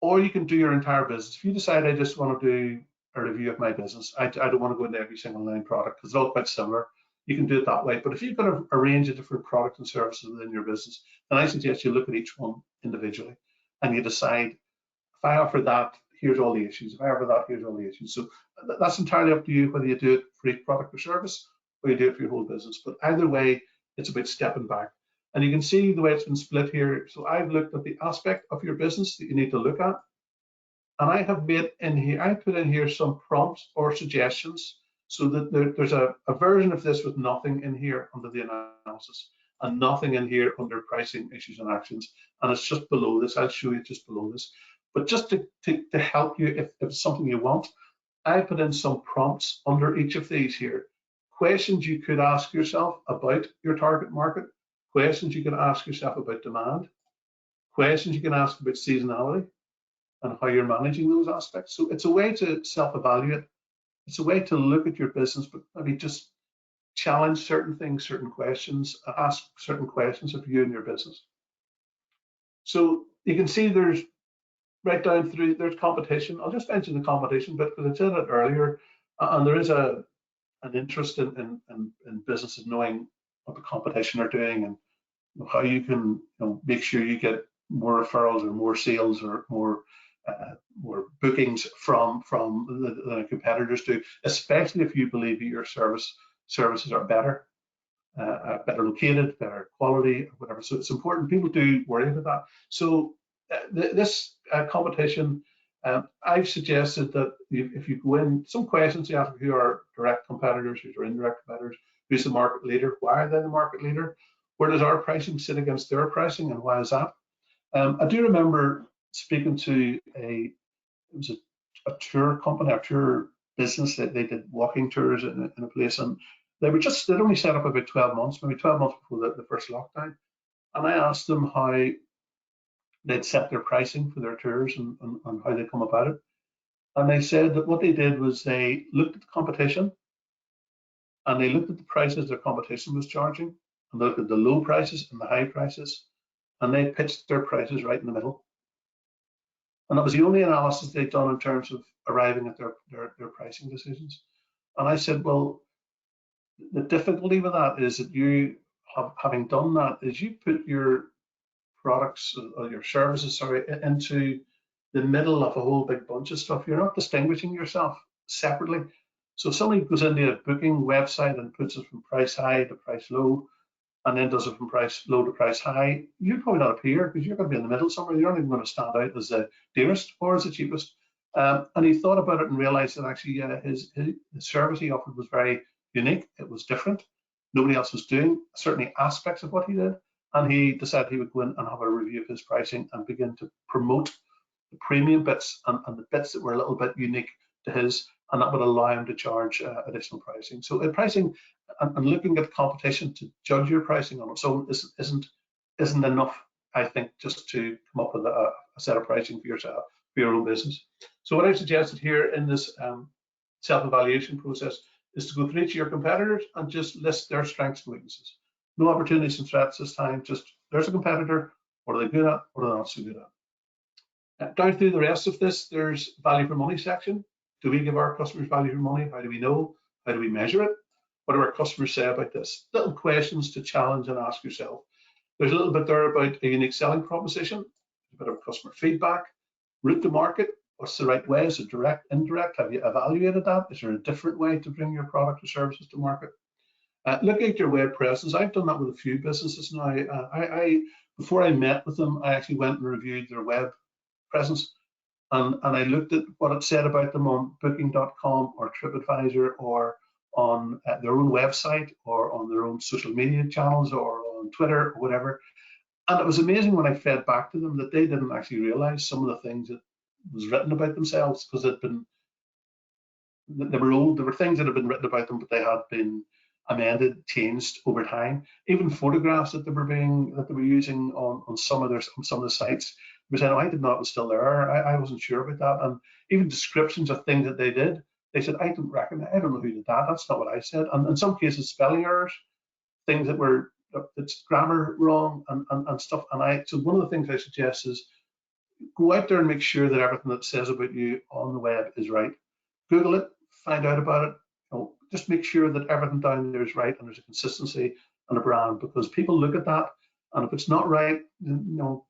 or you can do your entire business. If you decide I just want to do a review of my business, I don't want to go into every single line product because it's all quite similar. You can do it that way. But if you've got a range of different products and services within your business, then I suggest you look at each one individually and you decide, if I offer that, here's all the issues. If I offer that, here's all the issues. So that's entirely up to you whether you do it for each product or service or you do it for your whole business. But either way, it's about stepping back. And you can see the way it's been split here. So I've looked at the aspect of your business that you need to look at. And I have made in here, I put in here some prompts or suggestions so that there's a version of this with nothing in here under the analysis and nothing in here under pricing, issues, and actions. And it's just below this. I'll show you just below this. But just to help you, if it's something you want, I put in some prompts under each of these here. Questions you could ask yourself about your target market, questions you can ask yourself about demand, questions you can ask about seasonality, and how you're managing those aspects. So it's a way to self-evaluate. It's a way to look at your business, but maybe just challenge certain things, certain questions, ask certain questions of you and your business. So you can see there's right down through, there's competition. I'll just mention the competition bit because I said it earlier, and there is an interest in businesses knowing what the competition are doing and how you can make sure you get more referrals or more sales or more bookings from the competitors do, especially if you believe that your services are better located, better quality, or whatever. So it's important. People do worry about that. So this competition, I've suggested that if you go in, some questions you ask who are direct competitors, who are indirect competitors, who's the market leader, why are they the market leader, where does our pricing sit against their pricing, and why is that? I do remember speaking to it was a tour company, a tour business that they did walking tours in a place, and they'd only set up about 12 months, maybe 12 months before the first lockdown. And I asked them how they'd set their pricing for their tours and how they come about it. And they said that what they did was they looked at the competition and they looked at the prices their competition was charging, and they looked at the low prices and the high prices, and they pitched their prices right in the middle. And that was the only analysis they'd done in terms of arriving at their pricing decisions. And I said, well, the difficulty with that is that you, having done that, is you put your products or your services, into the middle of a whole big bunch of stuff. You're not distinguishing yourself separately. So if somebody goes into a booking website and puts it from price high to price low, and then does it from price low to price high, you'd probably not appear because you're going to be in the middle somewhere. You're not even going to stand out as the dearest or as the cheapest. And he thought about it and realized that actually his service he offered was very unique. It was different. Nobody else was doing certainly aspects of what he did. And he decided he would go in and have a review of his pricing and begin to promote the premium bits and the bits that were a little bit unique to his, and that would allow him to charge additional pricing. So pricing, and looking at competition to judge your pricing on its own isn't enough, I think, just to come up with a set of pricing for yourself, for your own business. So what I suggested here in this self-evaluation process is to go through each of your competitors and just list their strengths and weaknesses. No opportunities and threats this time, just there's a competitor, what are they good at, what are they not so good at. Down through the rest of this, there's value for money section. Do we give our customers value for money? How do we know? How do we measure it? What do our customers say about this? Little questions to challenge and ask yourself. There's a little bit there about a unique selling proposition, a bit of customer feedback, route to market. What's the right way? Is it direct, indirect? Have you evaluated that? Is there a different way to bring your product or services to market? Look at your web presence. I've done that with a few businesses now. Before I met with them, I actually went and reviewed their web presence, and I looked at what it said about them on Booking.com or TripAdvisor or on their own website or on their own social media channels or on Twitter or whatever. And it was amazing when I fed back to them that they didn't actually realize some of the things that was written about themselves, because they were old. There were things that had been written about them, but they had been amended, changed over time. Even photographs that they were using on some of the sites, they said, "Oh, I didn't know it was still there. I wasn't sure about that." And even descriptions of things that they did, they said, "I don't know who did that. That's not what I said." And in some cases, spelling errors, things that were it's grammar wrong and stuff. So one of the things I suggest is go out there and make sure that everything that says about you on the web is right. Google it, find out about it. Just make sure that everything down there is right and there's a consistency and a brand, because people look at that, and if it's not right,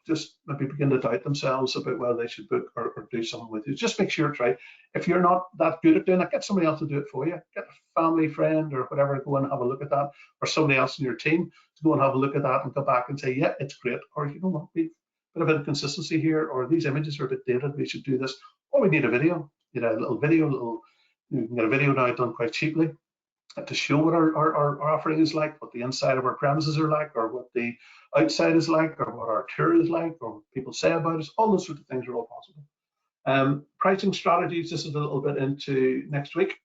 just maybe begin to doubt themselves about whether they should book or do something with you. Just make sure it's right. If you're not that good at doing it, get somebody else to do it for you. Get a family, friend, or whatever, go and have a look at that, or somebody else in your team to go and have a look at that and come back and say, yeah, it's great, or you know what, we've a bit of inconsistency here, or these images are a bit dated, we should do this, or we need a video, a little video, you can get a video now done quite cheaply to show what our offering is like, what the inside of our premises are like, or what the outside is like, or what our tour is like, or what people say about us. All those sorts of things are all possible. Pricing strategies, this is a little bit into next week.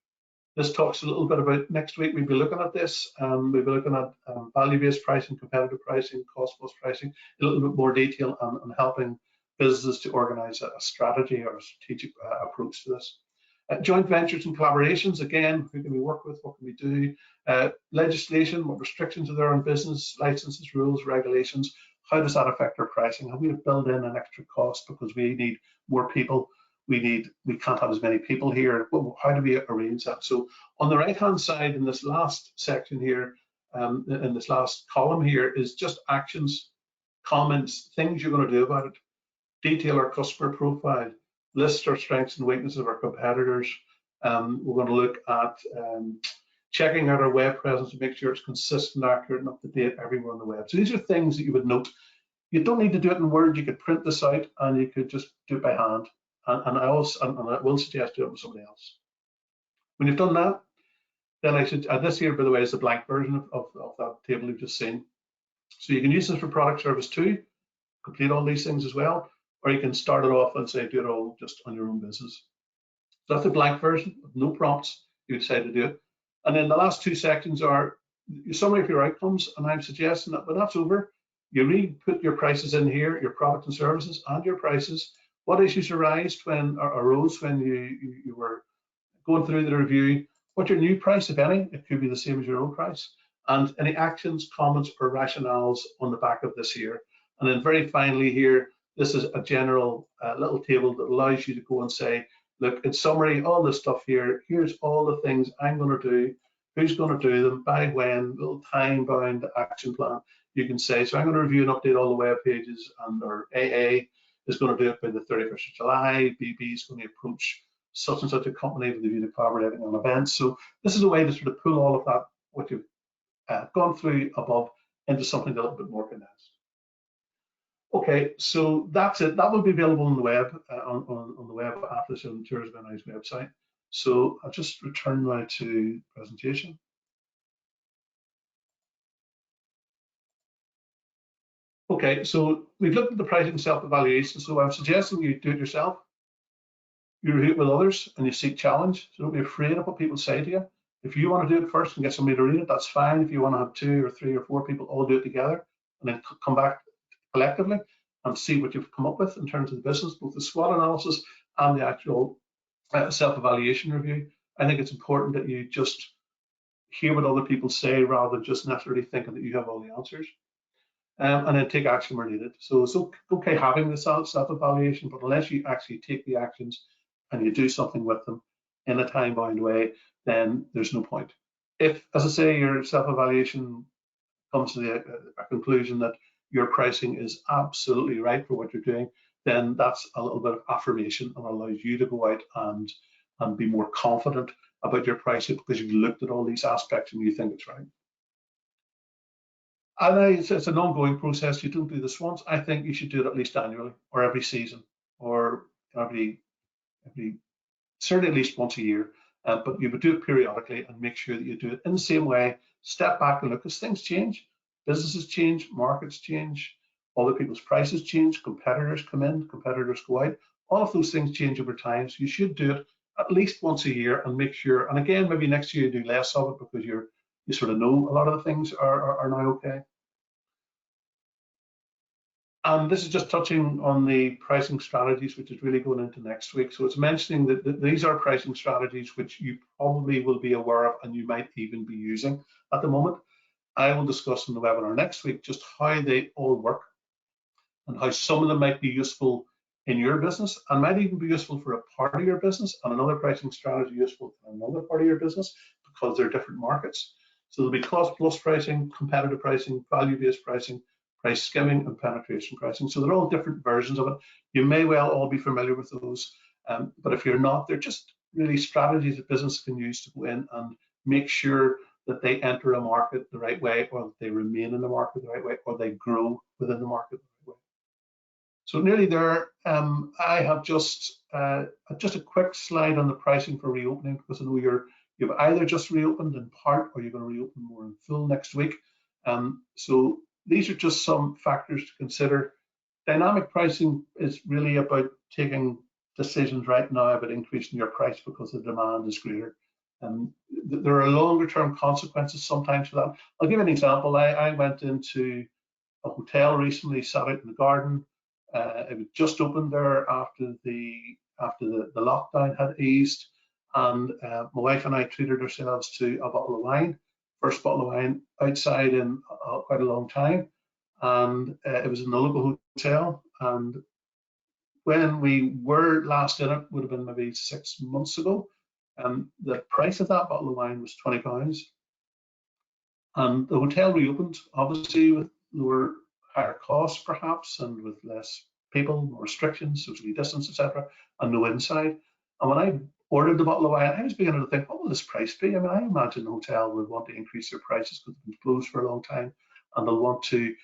This talks a little bit about next week. We'll be looking at this. We'll be looking at value-based pricing, competitive pricing, cost-plus pricing, a little bit more detail on helping businesses to organize a strategy or a strategic approach to this. Joint ventures and collaborations, again, who can we work with, what can we do? Legislation, what restrictions are there on business, licenses, rules, regulations, how does that affect our pricing? Have we built in an extra cost because we need more people? We can't have as many people here. Well, how do we arrange that? So on the right-hand side in this last section here, in this last column here, is just actions, comments, things you're going to do about it. Detail our customer profile, list our strengths and weaknesses of our competitors. We're going to look at checking out our web presence to make sure it's consistent, accurate, and up to date everywhere on the web. So these are things that you would note. You don't need to do it in Word. You could print this out and you could just do it by hand. And I will suggest doing it with somebody else. When you've done that, then I should, this here, by the way, is the blank version of that table you've just seen. So you can use this for product service too, complete all these things as well, or you can start it off and say, do it all just on your own business. So that's the blank version, with no prompts, you decide to do it. And then the last two sections are your summary of your outcomes, and I'm suggesting that when that's over, you put your prices in here, your product and services and your prices. What issues arose when you were going through the review? What's your new price, if any? It could be the same as your old price. And any actions, comments, or rationales on the back of this here. And then very finally here, this is a general little table that allows you to go and say, look, in summary, all this stuff here, here's all the things I'm going to do, who's going to do them, by when, little time-bound action plan. You can say, so I'm going to review and update all the web pages, and our AA is going to do it by the 31st of July, BB is going to approach such and such a company with a view to collaborating on events. So this is a way to sort of pull all of that, what you've gone through above, into something a little bit more condensed. Okay, so that's it. That will be available on the web, on the web Atlas and Tourism NI's website. So I'll just return now to presentation. Okay, so we've looked at the pricing self-evaluation. So I'm suggesting you do it yourself. You review it with others and you seek challenge. So don't be afraid of what people say to you. If you want to do it first and get somebody to read it, that's fine. If you want to have 2 or 3 or 4 people all do it together and then come back collectively and see what you've come up with in terms of the business, both the SWOT analysis and the actual self-evaluation review. I think it's important that you just hear what other people say rather than just necessarily thinking that you have all the answers. And then take action where needed. So it's okay having the self-evaluation, but unless you actually take the actions and you do something with them in a time-bound way, then there's no point. If, as I say, your self-evaluation comes to a conclusion that your pricing is absolutely right for what you're doing, then that's a little bit of affirmation and allows you to go out and be more confident about your pricing because you've looked at all these aspects and you think it's right. And it's an ongoing process. You don't do this once. I think you should do it at least annually or every season or every certainly at least once a year. But you would do it periodically and make sure that you do it in the same way. Step back and look as things change. Businesses change, markets change, other people's prices change, competitors come in, competitors go out. All of those things change over time. So you should do it at least once a year and make sure. And again, maybe next year you do less of it because you sort of know a lot of the things are now okay. And this is just touching on the pricing strategies, which is really going into next week. So it's mentioning that these are pricing strategies which you probably will be aware of and you might even be using at the moment. I will discuss in the webinar next week just how they all work and how some of them might be useful in your business and might even be useful for a part of your business and another pricing strategy useful for another part of your business because they're different markets. So there'll be cost plus pricing, competitive pricing, value-based pricing, price skimming and penetration pricing. So they're all different versions of it. You may well all be familiar with those, but if you're not, they're just really strategies that business can use to go in and make sure that they enter a market the right way, or that they remain in the market the right way, or they grow within the market the right way. So nearly there. I have just a quick slide on the pricing for reopening because I know you've either just reopened in part or you're going to reopen more in full next week. So these are just some factors to consider. Dynamic pricing is really about taking decisions right now about increasing your price because the demand is greater. There are longer term consequences sometimes for that. I'll give you an example. I went into a hotel recently, sat out in the garden. It was just opened there after the lockdown had eased, and my wife and I treated ourselves to a bottle of wine. First bottle of wine outside in quite a long time, and it was in the local hotel. And when we were last in it, would have been maybe 6 months ago, the price of that bottle of wine was £20. And the hotel reopened, obviously with higher costs perhaps, and with less people, more restrictions, socially distance, etc., and no inside. And when I ordered the bottle of wine, I was beginning to think, what will this price be? I mean, I imagine the hotel would want to increase their prices because they've been closed for a long time, and they'll want to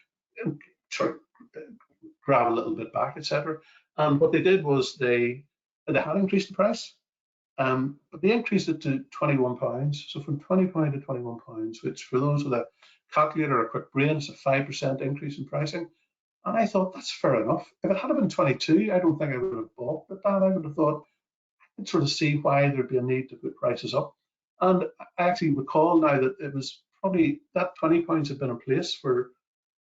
grab a little bit back, etc. And what they did was they had increased the price, but they increased it to £21. So from £20 to £21, which for those with a calculator or a quick brain, it's a 5% increase in pricing. And I thought that's fair enough. If it had been 22, I don't think I would have bought at that. I would have thought I could sort of see why there'd be a need to put prices up. And I actually recall now that it was probably that £20 had been in place for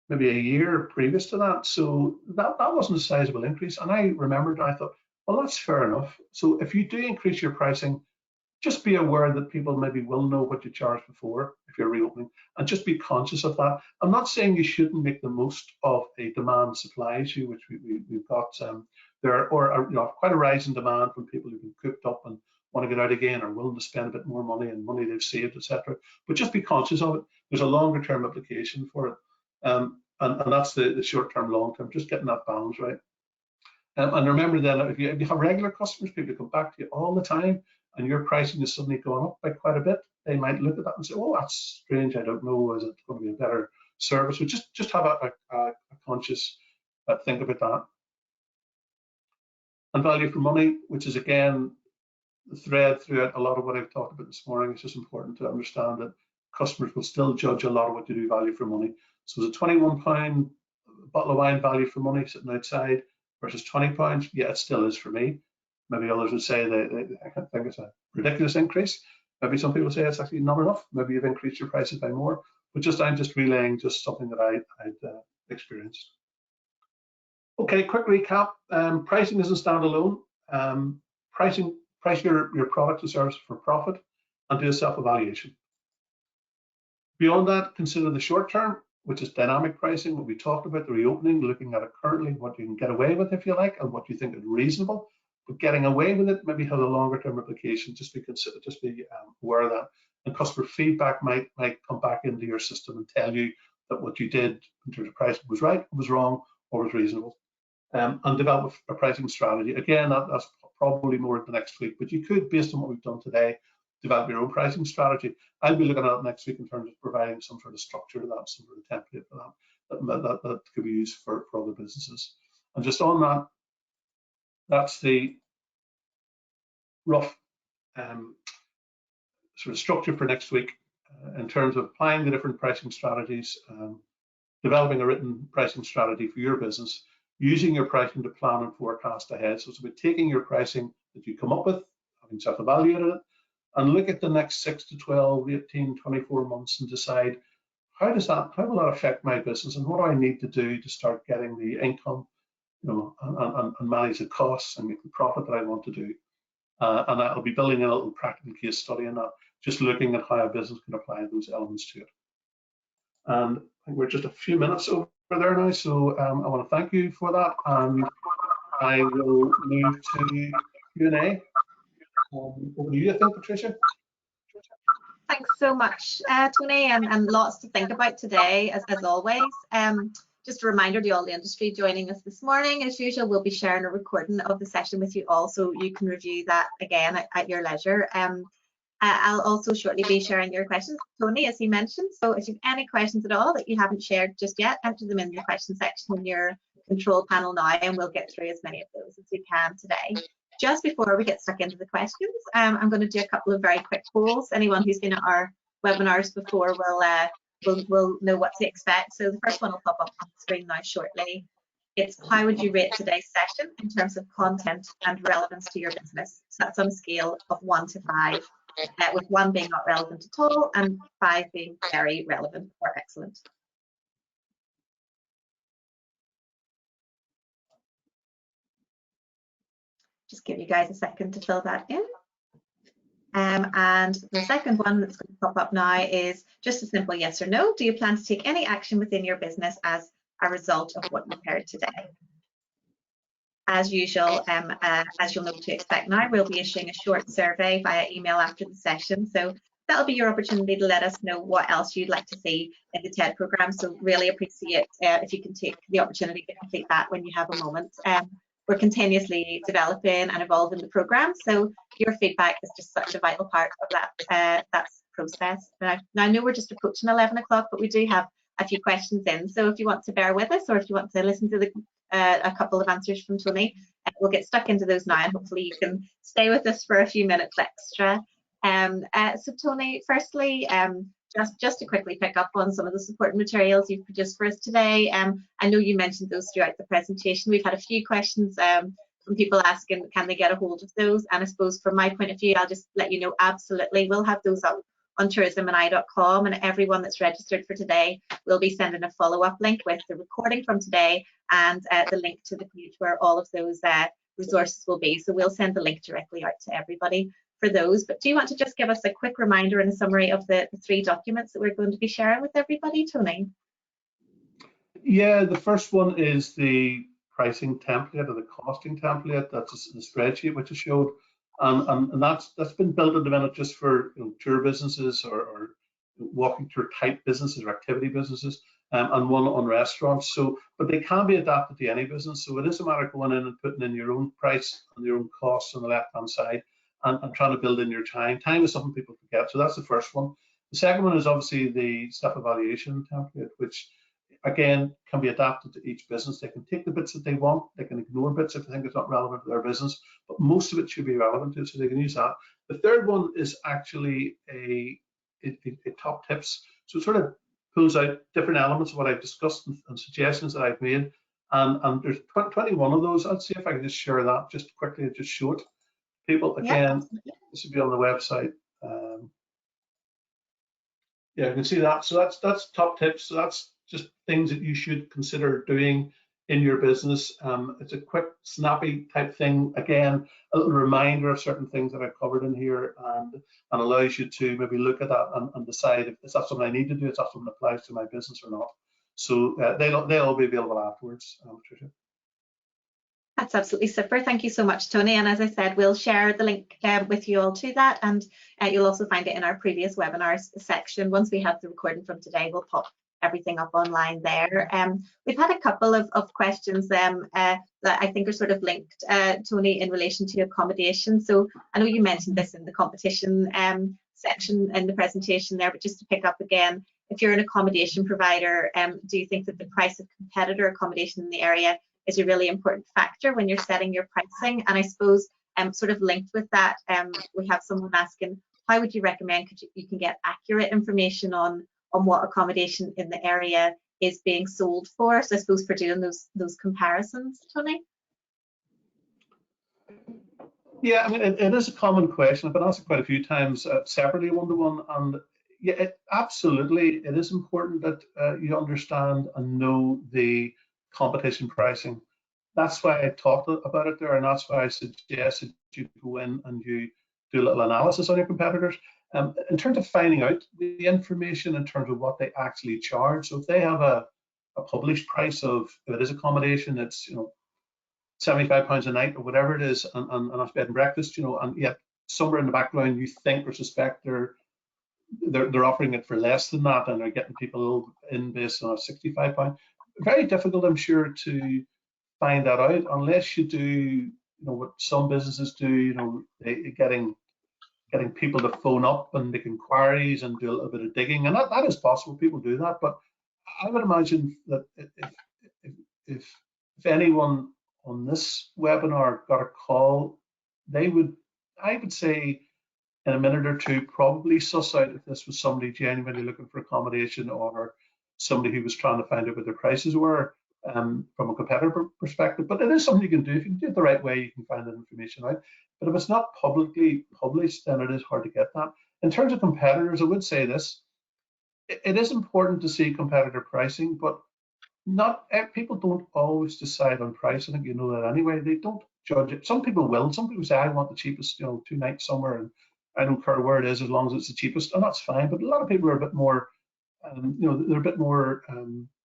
maybe a year previous to that. So that wasn't a sizable increase. And I remembered, I thought, well, that's fair enough. So if you do increase your pricing, just be aware that people maybe will know what you charged before if you're reopening, and just be conscious of that. I'm not saying you shouldn't make the most of a demand supply issue, which we've got there, or quite a rise in demand from people who've been cooped up and want to get out again, or willing to spend a bit more money and money they've saved, etc. But just be conscious of it. There's a longer term application for it, and that's the short term, long term. Just getting that balance right. And remember that if you have regular customers, people come back to you all the time, and your pricing is suddenly going up by quite a bit, they might look at that and say, oh, that's strange, I don't know, is it going to be a better service? So just have a conscious think about that. And value for money, which is again the thread throughout a lot of what I've talked about this morning. It's just important to understand that customers will still judge a lot of what you do value for money. So the £21 bottle of wine value for money sitting outside versus £20, yeah, it still is for me. Maybe others would say they think it's a ridiculous increase. Maybe some people say it's actually not enough. Maybe you've increased your prices by more, but I'm just relaying just something that I'd experienced. Okay, quick recap. Pricing isn't standalone. Price your product or service for profit and do a self-evaluation. Beyond that, consider the short term, which is dynamic pricing, what we talked about, the reopening, looking at it currently, what you can get away with, if you like, and what you think is reasonable. But getting away with it maybe has a longer term implication. Just be aware of that. And customer feedback might come back into your system and tell you that what you did in terms of pricing was right, was wrong, or was reasonable. And develop a pricing strategy. Again, that's probably more the next week, but you could, based on what we've done today, develop your own pricing strategy. I'll be looking at it next week in terms of providing some sort of structure to that, some sort of template for that could be used for other businesses. And just on that, that's the rough sort of structure for next week in terms of applying the different pricing strategies, developing a written pricing strategy for your business, using your pricing to plan and forecast ahead. So it's about taking your pricing that you come up with, having self-evaluated it, and look at the next 6 to 12, 18, 24 months and decide how will that affect my business and what do I need to do to start getting the income, and manage the costs and make the profit that I want to do. And I'll be building a little practical case study on that, just looking at how a business can apply those elements to it. And I think we're just a few minutes over there now, so I want to thank you for that, and I will move to Q&A. Over to you, I think, Patricia. Thanks so much, Tony, and lots to think about today, as always. Just a reminder to all the industry joining us this morning, as usual, we'll be sharing a recording of the session with you all, so you can review that again at your leisure. I'll also shortly be sharing your questions, Tony, as you mentioned. So if you have any questions at all that you haven't shared just yet, enter them in the question section in your control panel now, and we'll get through as many of those as we can today. Just before we get stuck into the questions, I'm going to do a couple of very quick polls. Anyone who's been at our webinars before will know what to expect. So the first one will pop up on the screen now shortly. It's how would you rate today's session in terms of content and relevance to your business? So that's on a scale of 1 to 5, with 1 being not relevant at all and 5 being very relevant or excellent. Just give you guys a second to fill that in. And the second one that's going to pop up now is just a simple yes or no. Do you plan to take any action within your business as a result of what you've heard today? As usual, as you'll know to expect now, we'll be issuing a short survey via email after the session. So that'll be your opportunity to let us know what else you'd like to see in the TED program. So really appreciate if you can take the opportunity to complete that when you have a moment. We're continuously developing and evolving the program, so your feedback is just such a vital part of that process. Now I know we're just approaching 11 o'clock, but we do have a few questions in, so if you want to bear with us or if you want to listen to a couple of answers from Tony, we'll get stuck into those now, and hopefully you can stay with us for a few minutes extra. So Tony, firstly, just to quickly pick up on some of the supporting materials you've produced for us today. I know you mentioned those throughout the presentation. We've had a few questions from people asking, can they get a hold of those? And I suppose from my point of view, I'll just let you know, absolutely, we'll have those up on tourismandI.com, and everyone that's registered for today will be sending a follow-up link with the recording from today and the link to the page where all of those resources will be. So we'll send the link directly out to everybody for those. But do you want to just give us a quick reminder and a summary of the 3 documents that we're going to be sharing with everybody, Tony? Yeah, the first one is the pricing template or the costing template. That's the spreadsheet which I showed, and that's been built at the minute just for tour businesses or walking tour type businesses or activity businesses, and one on restaurants. So, but they can be adapted to any business. So it is a matter of going in and putting in your own price and your own costs on the left-hand side, and trying to build in your time. Time is something people forget, so that's the first one. The second one is obviously the self-evaluation template, which again can be adapted to each business. They can take the bits that they want, they can ignore bits if they think it's not relevant to their business, but most of it should be relevant to it, so they can use that. The third one is actually a top tips. So it sort of pulls out different elements of what I've discussed and suggestions that I've made, and there's 21 of those. I'll see if I can just share that just quickly and just show it. People, again, this will be on the website. Yeah, you can see that. So that's top tips. So that's just things that you should consider doing in your business. It's a quick, snappy type thing. Again, a little reminder of certain things that I've covered in here, and allows you to maybe look at that and decide if that's something I need to do, if that's something that applies to my business or not. So they'll all be available afterwards, Patricia. That's absolutely super. Thank you so much, Tony. And as I said, we'll share the link with you all to that. And you'll also find it in our previous webinars section. Once we have the recording from today, we'll pop everything up online there. We've had a couple of questions that I think are sort of linked, Tony, in relation to accommodation. So I know you mentioned this in the competition section in the presentation there, but just to pick up again, if you're an accommodation provider, do you think that the price of competitor accommodation in the area is a really important factor when you're setting your pricing? And I suppose sort of linked with that, we have someone asking, how would you recommend you can get accurate information on what accommodation in the area is being sold for? So I suppose for doing those comparisons, Tony? Yeah, I mean, it is a common question. I've been asked it quite a few times separately, one-to-one, and yeah, absolutely, it is important that you understand and know the competition pricing. That's why I talked about it there, and that's why I suggested you go in and you do a little analysis on your competitors. In terms of finding out the information in terms of what they actually charge, so if they have a published price of, if it is accommodation, it's £75 a night or whatever it is, and that's bed and breakfast, and yet somewhere in the background you think or suspect they're offering it for less than that, and they're getting people in based on a £65. Very difficult, I'm sure, to find that out unless you do, what some businesses do, getting people to phone up and make inquiries and do a little bit of digging, and that is possible. People do that, but I would imagine that if anyone on this webinar got a call, I would say, in a minute or two, probably suss out if this was somebody genuinely looking for accommodation or somebody who was trying to find out what their prices were from a competitor perspective. But it is something you can do. If you can do it the right way, you can find that information out. But if it's not publicly published, then it is hard to get that. In terms of competitors, I would say this. It is important to see competitor pricing, but people don't always decide on price. I think you know that anyway. They don't judge it. Some people will. Some people say, I want the cheapest, 2 nights somewhere, and I don't care where it is as long as it's the cheapest, and that's fine. But a lot of people are a bit more, they're a bit more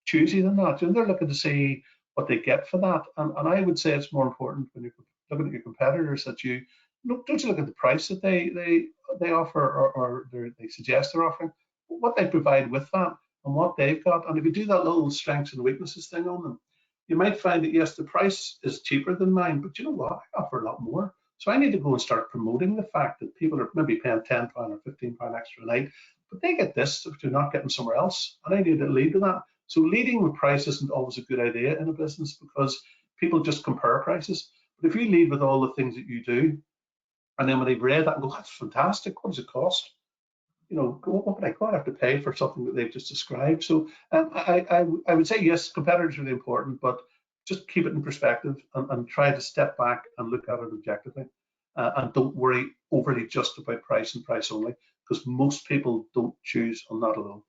choosy than that. They're looking to see what they get for that. And I would say it's more important when you're looking at your competitors that you don't just look at the price that they offer or they suggest they're offering, but what they provide with that and what they've got. And if you do that little strengths and weaknesses thing on them, you might find that, yes, the price is cheaper than mine, but you know what? I offer a lot more. So I need to go and start promoting the fact that people are maybe paying £10 or £15 extra a night, but they get this if they're not getting somewhere else. And I need to lead to that. So leading with price isn't always a good idea in a business because people just compare prices. But if you lead with all the things that you do, and then when they've read that and go, that's fantastic, what does it cost? What would I have to pay for something that they've just described? So I would say, yes, competitors are really important, but just keep it in perspective and try to step back and look at it objectively. And don't worry overly just about price and price only, because most people don't choose on that alone.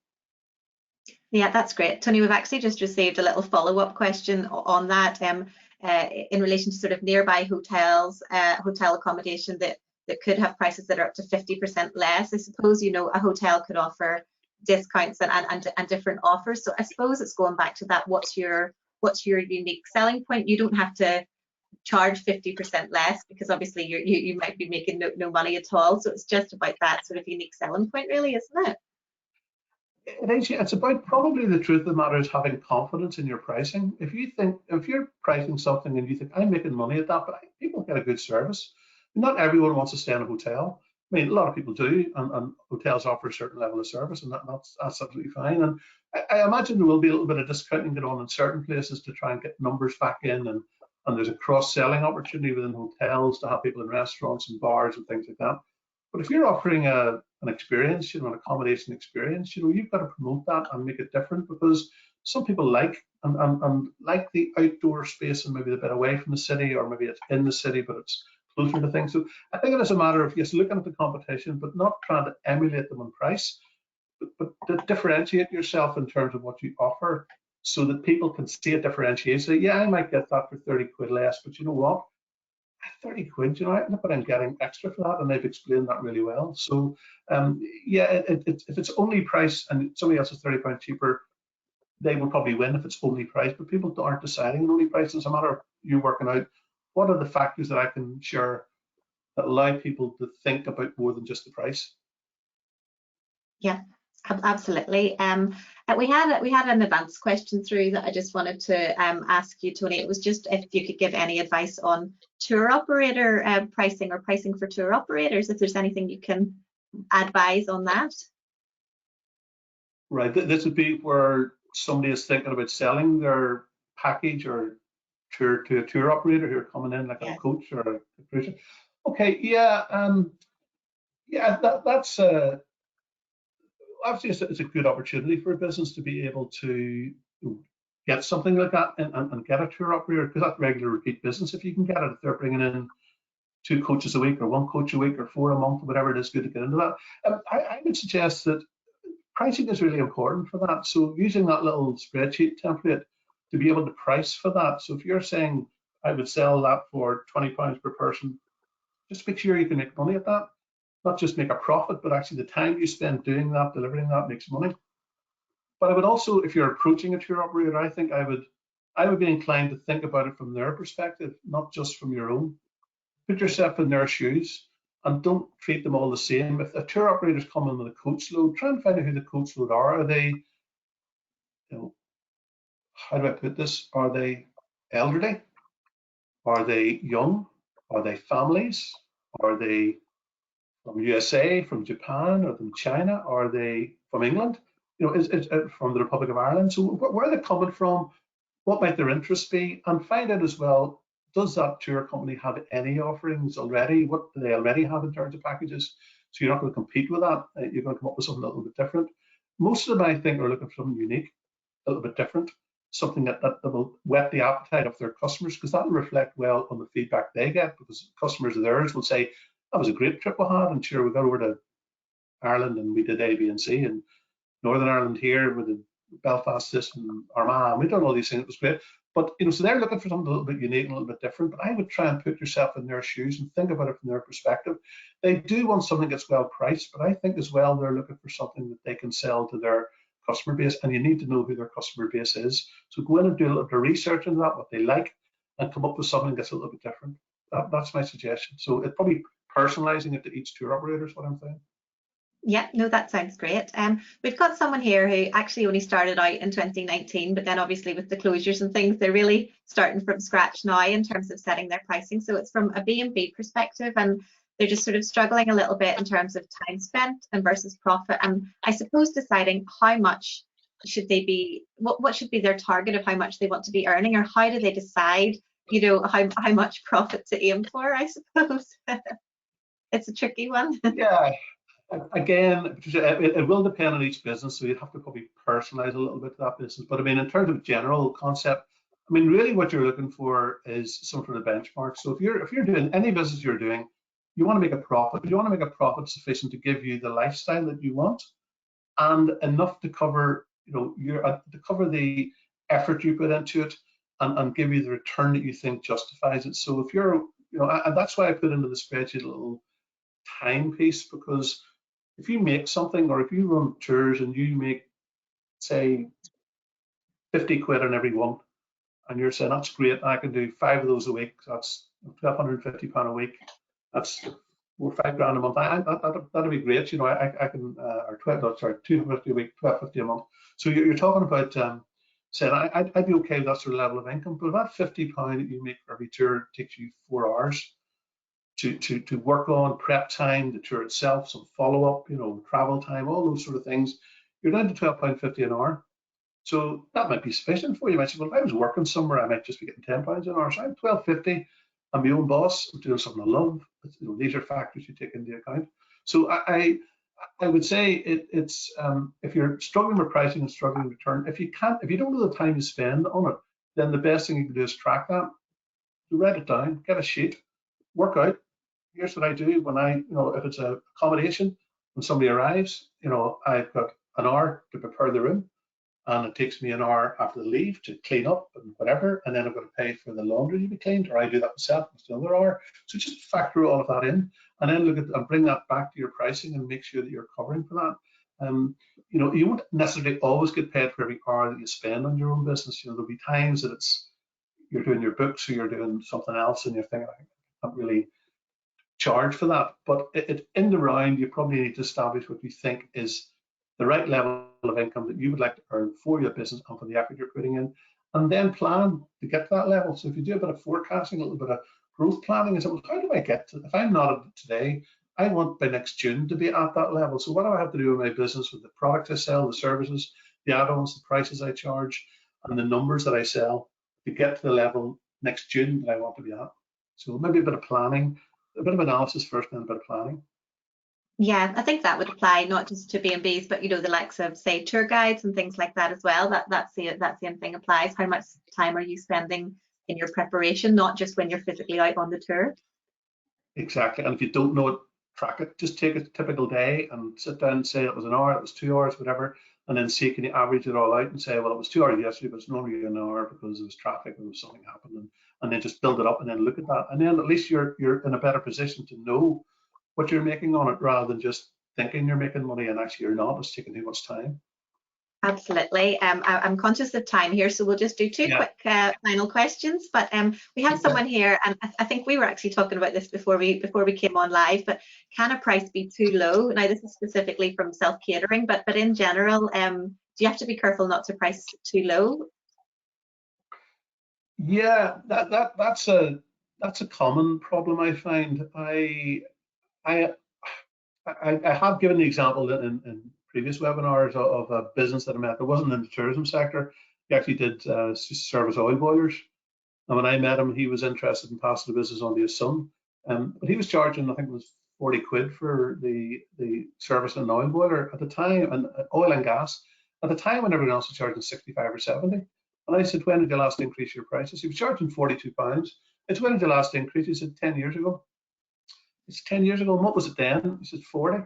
Yeah, that's great. Tony, we've actually just received a little follow-up question on that in relation to sort of nearby hotels, hotel accommodation that could have prices that are up to 50% less. I suppose, a hotel could offer discounts and different offers. So I suppose it's going back to that, what's your unique selling point? You don't have to charge 50% less because obviously you might be making no money at all. So it's just about that sort of unique selling point, really, isn't it? It's about, probably the truth of the matter is having confidence in your pricing. If you're pricing something and you think, I'm making money at that, but people get a good service. Not everyone wants to stay in a hotel. I mean, a lot of people do, and hotels offer a certain level of service, and that's absolutely fine. And I imagine there will be a little bit of discounting going on in certain places to try and get numbers back in, and there's a cross-selling opportunity within hotels to have people in restaurants and bars and things like that. But if you're offering an experience, an accommodation experience, you've got to promote that and make it different, because some people like the outdoor space and maybe a bit away from the city, or maybe it's in the city but it's closer to things. So I think it is a matter of, yes, looking at the competition but not trying to emulate them on price. but to differentiate yourself in terms of what you offer so that people can see a differentiation. Say, yeah, I might get that for 30 quid less, but you know what? At 30 quid, you know, but I'm getting extra for that, and they've explained that really well. So, yeah, if it's only price and somebody else is £30 cheaper, they will probably win if it's only price, but people aren't deciding on only price. It's a matter of you working out what are the factors that I can share that allow people to think about more than just the price. Yeah, absolutely. We had an advanced question through that I just wanted to ask you, Tony. It was just if you could give any advice on tour operator pricing or pricing for tour operators, if there's anything you can advise on that. Right, this would be where somebody is thinking about selling their package or tour to a tour operator who are coming in like a coach or a cruise. Okay, yeah, yeah, that's obviously it's a good opportunity for a business to be able to get something like that and get a tour operator, because that's regular repeat business. If you can get it, if they're bringing in 2 coaches a week or 1 coach a week or 4 a month, or whatever it is, good to get into that. I would suggest that pricing is really important for that. So using that little spreadsheet template to be able to price for that. So if you're saying I would sell that for £20 per person, just make sure you can make money at that. Not just make a profit, but actually the time you spend doing that, delivering that, makes money. But I would also, if you're approaching a tour operator, I think I would be inclined to think about it from their perspective, not just from your own. Put yourself in their shoes and don't treat them all the same. If a tour operator's coming with a coach load, try and find out who the coach load are. Are they, you know, how do I put this? Are they elderly? Are they young? Are they families? Are they from USA, from Japan, or from China? Are they from England? You know, is from the Republic of Ireland? So where are they coming from? What might their interests be? And find out as well, does that tour company have any offerings already? What do they already have in terms of packages? So you're not going to compete with that. You're going to come up with something a little bit different. Most of them, I think, are looking for something unique, a little bit different, something that will whet the appetite of their customers, because that will reflect well on the feedback they get, because customers of theirs will say, that was a great trip we had, and sure, we got over to Ireland and we did A, B, and C, and Northern Ireland here with the Belfast this and Armagh, and we done all these things. It was great. But you know, so they're looking for something a little bit unique and a little bit different. But I would try and put yourself in their shoes and think about it from their perspective. They do want something that's well priced, but I think as well they're looking for something that they can sell to their customer base, and you need to know who their customer base is. So go in and do a little bit of research on that, what they like, and come up with something that's a little bit different. That's my suggestion. So it's probably personalizing it to each tour operator is what I'm saying. Yeah, no, that sounds great. We've got someone here who actually only started out in 2019, but then obviously with the closures and things, they're really starting from scratch now in terms of setting their pricing. So it's from a B&B perspective, and they're just sort of struggling a little bit in terms of time spent and versus profit. And I suppose deciding how much should they be, what should be their target of how much they want to be earning, or how do they decide, you know, how much profit to aim for, I suppose. It's a tricky one. Yeah. Again, it will depend on each business, so you'd have to probably personalize a little bit to that business. But I mean, in terms of general concept, I mean, really what you're looking for is some sort of benchmark. So if you're doing any business you're doing, you want to make a profit, but you want to make a profit sufficient to give you the lifestyle that you want and enough to cover, you know, to cover the effort you put into it and give you the return that you think justifies it. So if you're, you know, and that's why I put into the spreadsheet a little timepiece, because if you make something, or if you run tours and you make, say, 50 quid on every one, and you're saying that's great, I can do 5 of those a week, that's £1,250 a week, that's $4 or $5 grand a month. That'd be great, you know. I can, or 250 a week, 1250 a month. So you're talking about saying I'd be okay with that sort of level of income, but about £50 that you make for every tour takes you 4 hours. To work on prep time, the tour itself, some follow-up, you know, travel time, all those sort of things, you're down to £12.50 an hour. So that might be sufficient for you. You might say, well, if I was working somewhere, I might just be getting £10 an hour. So I'm £12.50. I'm my own boss. I'm doing something I love. You know, these are factors you take into account. So I would say it's if you're struggling with pricing and struggling with return, if you don't know the time you spend on it, then the best thing you can do is track that. So write it down, get a sheet, work out. Here's what I do when I, you know, if it's a accommodation, when somebody arrives, you know, I've got an hour to prepare the room, and it takes me an hour after the leave to clean up and whatever, and then I've got to pay for the laundry to be cleaned, or I do that myself, it's another hour. So just factor all of that in, and then look at and bring that back to your pricing and make sure that you're covering for that. You know, you won't necessarily always get paid for every hour that you spend on your own business. You know, there'll be times that you're doing your books or you're doing something else and you're thinking, I can't really charge for that. But in the round, you probably need to establish what you think is the right level of income that you would like to earn for your business and for the effort you're putting in, and then plan to get to that level. So if you do a bit of forecasting, a little bit of growth planning, and say, well, how do I get to, if I'm not at it today, I want by next June to be at that level. So what do I have to do with my business, with the products I sell, the services, the add-ons, the prices I charge, and the numbers that I sell to get to the level next June that I want to be at? So maybe a bit of planning, a bit of analysis first, and then a bit of planning. Yeah, I think that would apply not just to B&Bs, but you know, the likes of, say, tour guides and things like that as well. That's the same thing applies. How much time are you spending in your preparation, not just when you're physically out on the tour? Exactly. And if you don't know it, track it. Just take a typical day and sit down and say it was an hour, it was 2 hours, whatever, and then see, can you average it all out and say, well, it was 2 hours yesterday, but it's normally an hour because there was traffic or something happened, and then just build it up and then look at that. And then at least you're in a better position to know what you're making on it, rather than just thinking you're making money and actually you're not. It's taking too much time. Absolutely. I'm conscious of time here, so we'll just do two quick final questions. But we have someone here, and I think we were actually talking about this before we came on live. But can a price be too low? Now, this is specifically from self-catering, but in general, do you have to be careful not to price too low? Yeah, that's a common problem I find. I have given the example that in previous webinars of a business that I met. It wasn't in the tourism sector. He actually did service oil boilers. And when I met him, he was interested in passing the business on to his son. But he was charging, I think it was 40 quid for the service and oil boiler at the time, and oil and gas at the time when everyone else was charging 65 or 70. And I said, when did you last increase your prices? He was charging £42. It's when did you last increase? He said, 10 years ago. It's 10 years ago. And what was it then? He said, 40.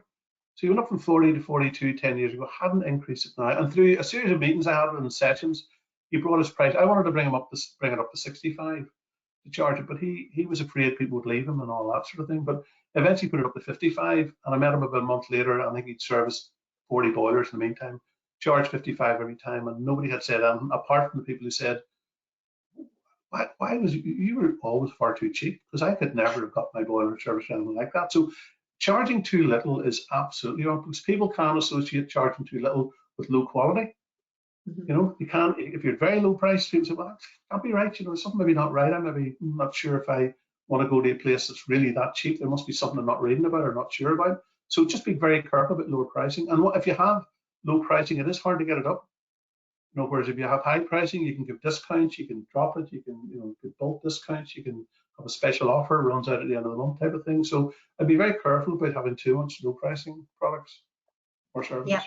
So he went up from 40 to 42 10 years ago, hadn't increased it now. And through a series of meetings I had with him in sessions, he brought his price. I wanted to bring it up to 65 to charge it, but he was afraid people would leave him and all that sort of thing. But eventually put it up to 55, and I met him about a month later. I think he'd serviced 40 boilers in the meantime, charged 55 every time, and nobody had said anything apart from the people who said, why was you were always far too cheap, because I could never have got my boiler service or anything like that. So charging too little is absolutely wrong, because people can associate charging too little with low quality. You know, you can't, if you're very low price, people say, well, that can't be right. You know, something maybe not right. I'm maybe not sure if I want to go to a place that's really that cheap. There must be something I'm not reading about or not sure about. So just be very careful about lower pricing. And if you have low pricing, it is hard to get it up. You know, whereas if you have high pricing, you can give discounts, you can drop it, you can, you know, give bulk discounts, you can have a special offer, runs out at the end of the month type of thing. So I'd be very careful about having too much low pricing products or services. Yeah.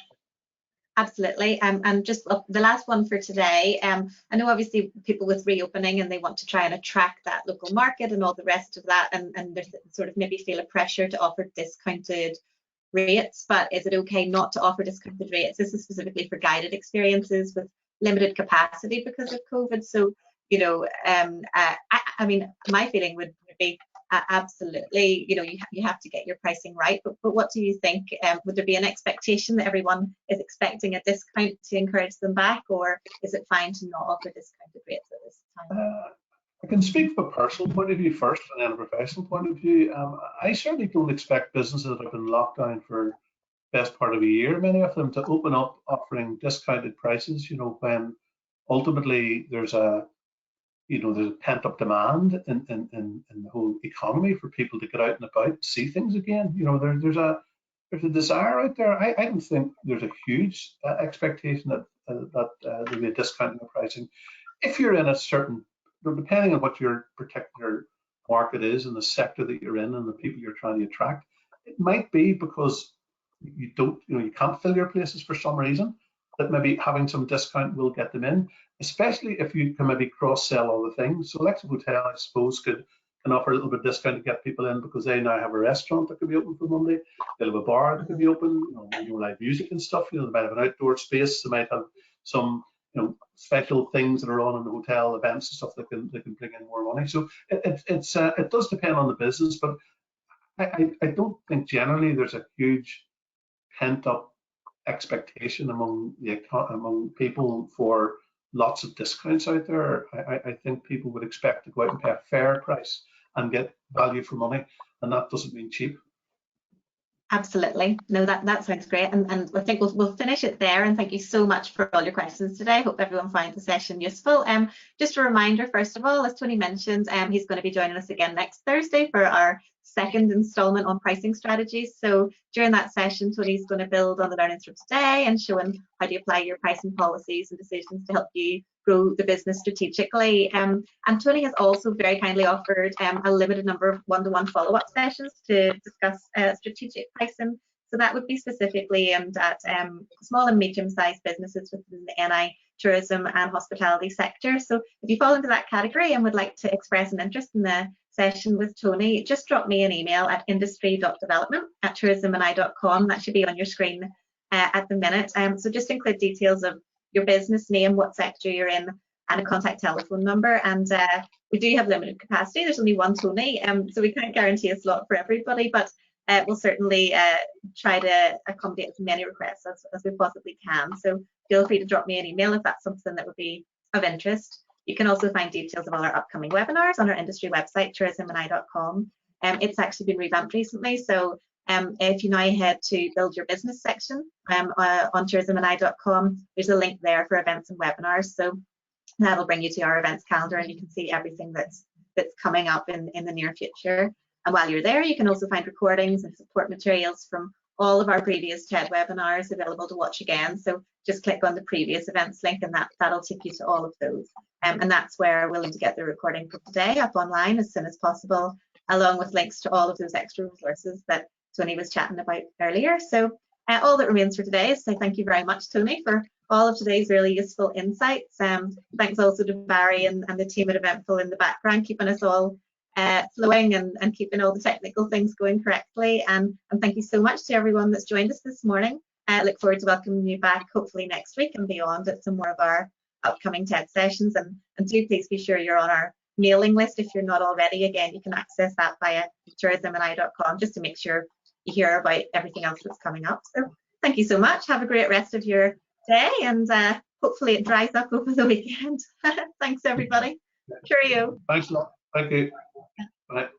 Absolutely. And just the last one for today. I know obviously people with reopening and they want to try and attract that local market and all the rest of that, and they sort of maybe feel a pressure to offer discounted rates. But is it okay not to offer discounted rates? This is specifically for guided experiences with limited capacity because of COVID. So, you know, I mean, my feeling would be absolutely, you know, you have to get your pricing right. But what do you think? Would there be an expectation that everyone is expecting a discount to encourage them back, or is it fine to not offer discounted rates at this time? I can speak from a personal point of view first, and then a professional point of view. I certainly don't expect businesses that have been locked down for best part of a year, many of them, to open up offering discounted prices. You know, when ultimately there's a pent up demand in the whole economy for people to get out and about and see things again. You know, there's a desire out there. I don't think there's a huge expectation that there'll be a discount in the pricing. If you're in a certain, depending on what your particular market is and the sector that you're in and the people you're trying to attract, it might be because you can't fill your places for some reason, that maybe having some discount will get them in, especially if you can maybe cross-sell all the things. So Alexa Hotel, I suppose, could can offer a little bit of discount to get people in because they now have a restaurant that could be open for Monday. They'll have a bar that could be open, live music and stuff. They might have an outdoor space. They might have some, special things that are on in the hotel, events and stuff that can bring in more money. So it does depend on the business, but I don't think generally there's a huge pent up expectation among people for lots of discounts out there. I think people would expect to go out and pay a fair price and get value for money, and that doesn't mean cheap. Absolutely. No, that sounds great. And I think we'll finish it there. And thank you so much for all your questions today. Hope everyone finds the session useful. Just a reminder, first of all, as Tony mentioned, he's going to be joining us again next Thursday for our second installment on pricing strategies. So during that session, Tony's going to build on the learnings from today and showing how to apply your pricing policies and decisions to help you grow the business strategically. And Tony has also very kindly offered a limited number of one-to-one follow-up sessions to discuss strategic pricing. So that would be specifically aimed at small and medium-sized businesses within the NI, tourism and hospitality sector. So if you fall into that category and would like to express an interest in the session with Tony, just drop me an email at industry.development@tourismni.com. That should be on your screen at the minute. So just include details of your business name, what sector you're in, and a contact telephone number. And we do have limited capacity. There's only one Tony, so we can't guarantee a slot for everybody, but we'll certainly try to accommodate as many requests as we possibly can. So feel free to drop me an email if that's something that would be of interest. You can also find details of all our upcoming webinars on our industry website, tourismni.com. It's actually been revamped recently, so if you now head to build your business section on tourismni.com, there's a link there for events and webinars. So that'll bring you to our events calendar, and you can see everything that's coming up in the near future. And while you're there, you can also find recordings and support materials from all of our previous TED webinars available to watch again. So just click on the previous events link, and that'll take you to all of those. And that's where we'll need to get the recording for today up online as soon as possible, along with links to all of those extra resources that Tony was chatting about earlier. So all that remains for today is to say thank you very much, Tony, for all of today's really useful insights. Thanks also to Barry and the team at Eventful in the background, keeping us all flowing and keeping all the technical things going correctly. And thank you so much to everyone that's joined us this morning. I look forward to welcoming you back hopefully next week and beyond at some more of our upcoming TED sessions. And do please be sure you're on our mailing list if you're not already. Again, you can access that via tourismni.com just to make sure you hear about everything else that's coming up. So thank you so much. Have a great rest of your day, and hopefully it dries up over the weekend. Thanks everybody. Cheerio. Thanks a lot. Thank you. Bye.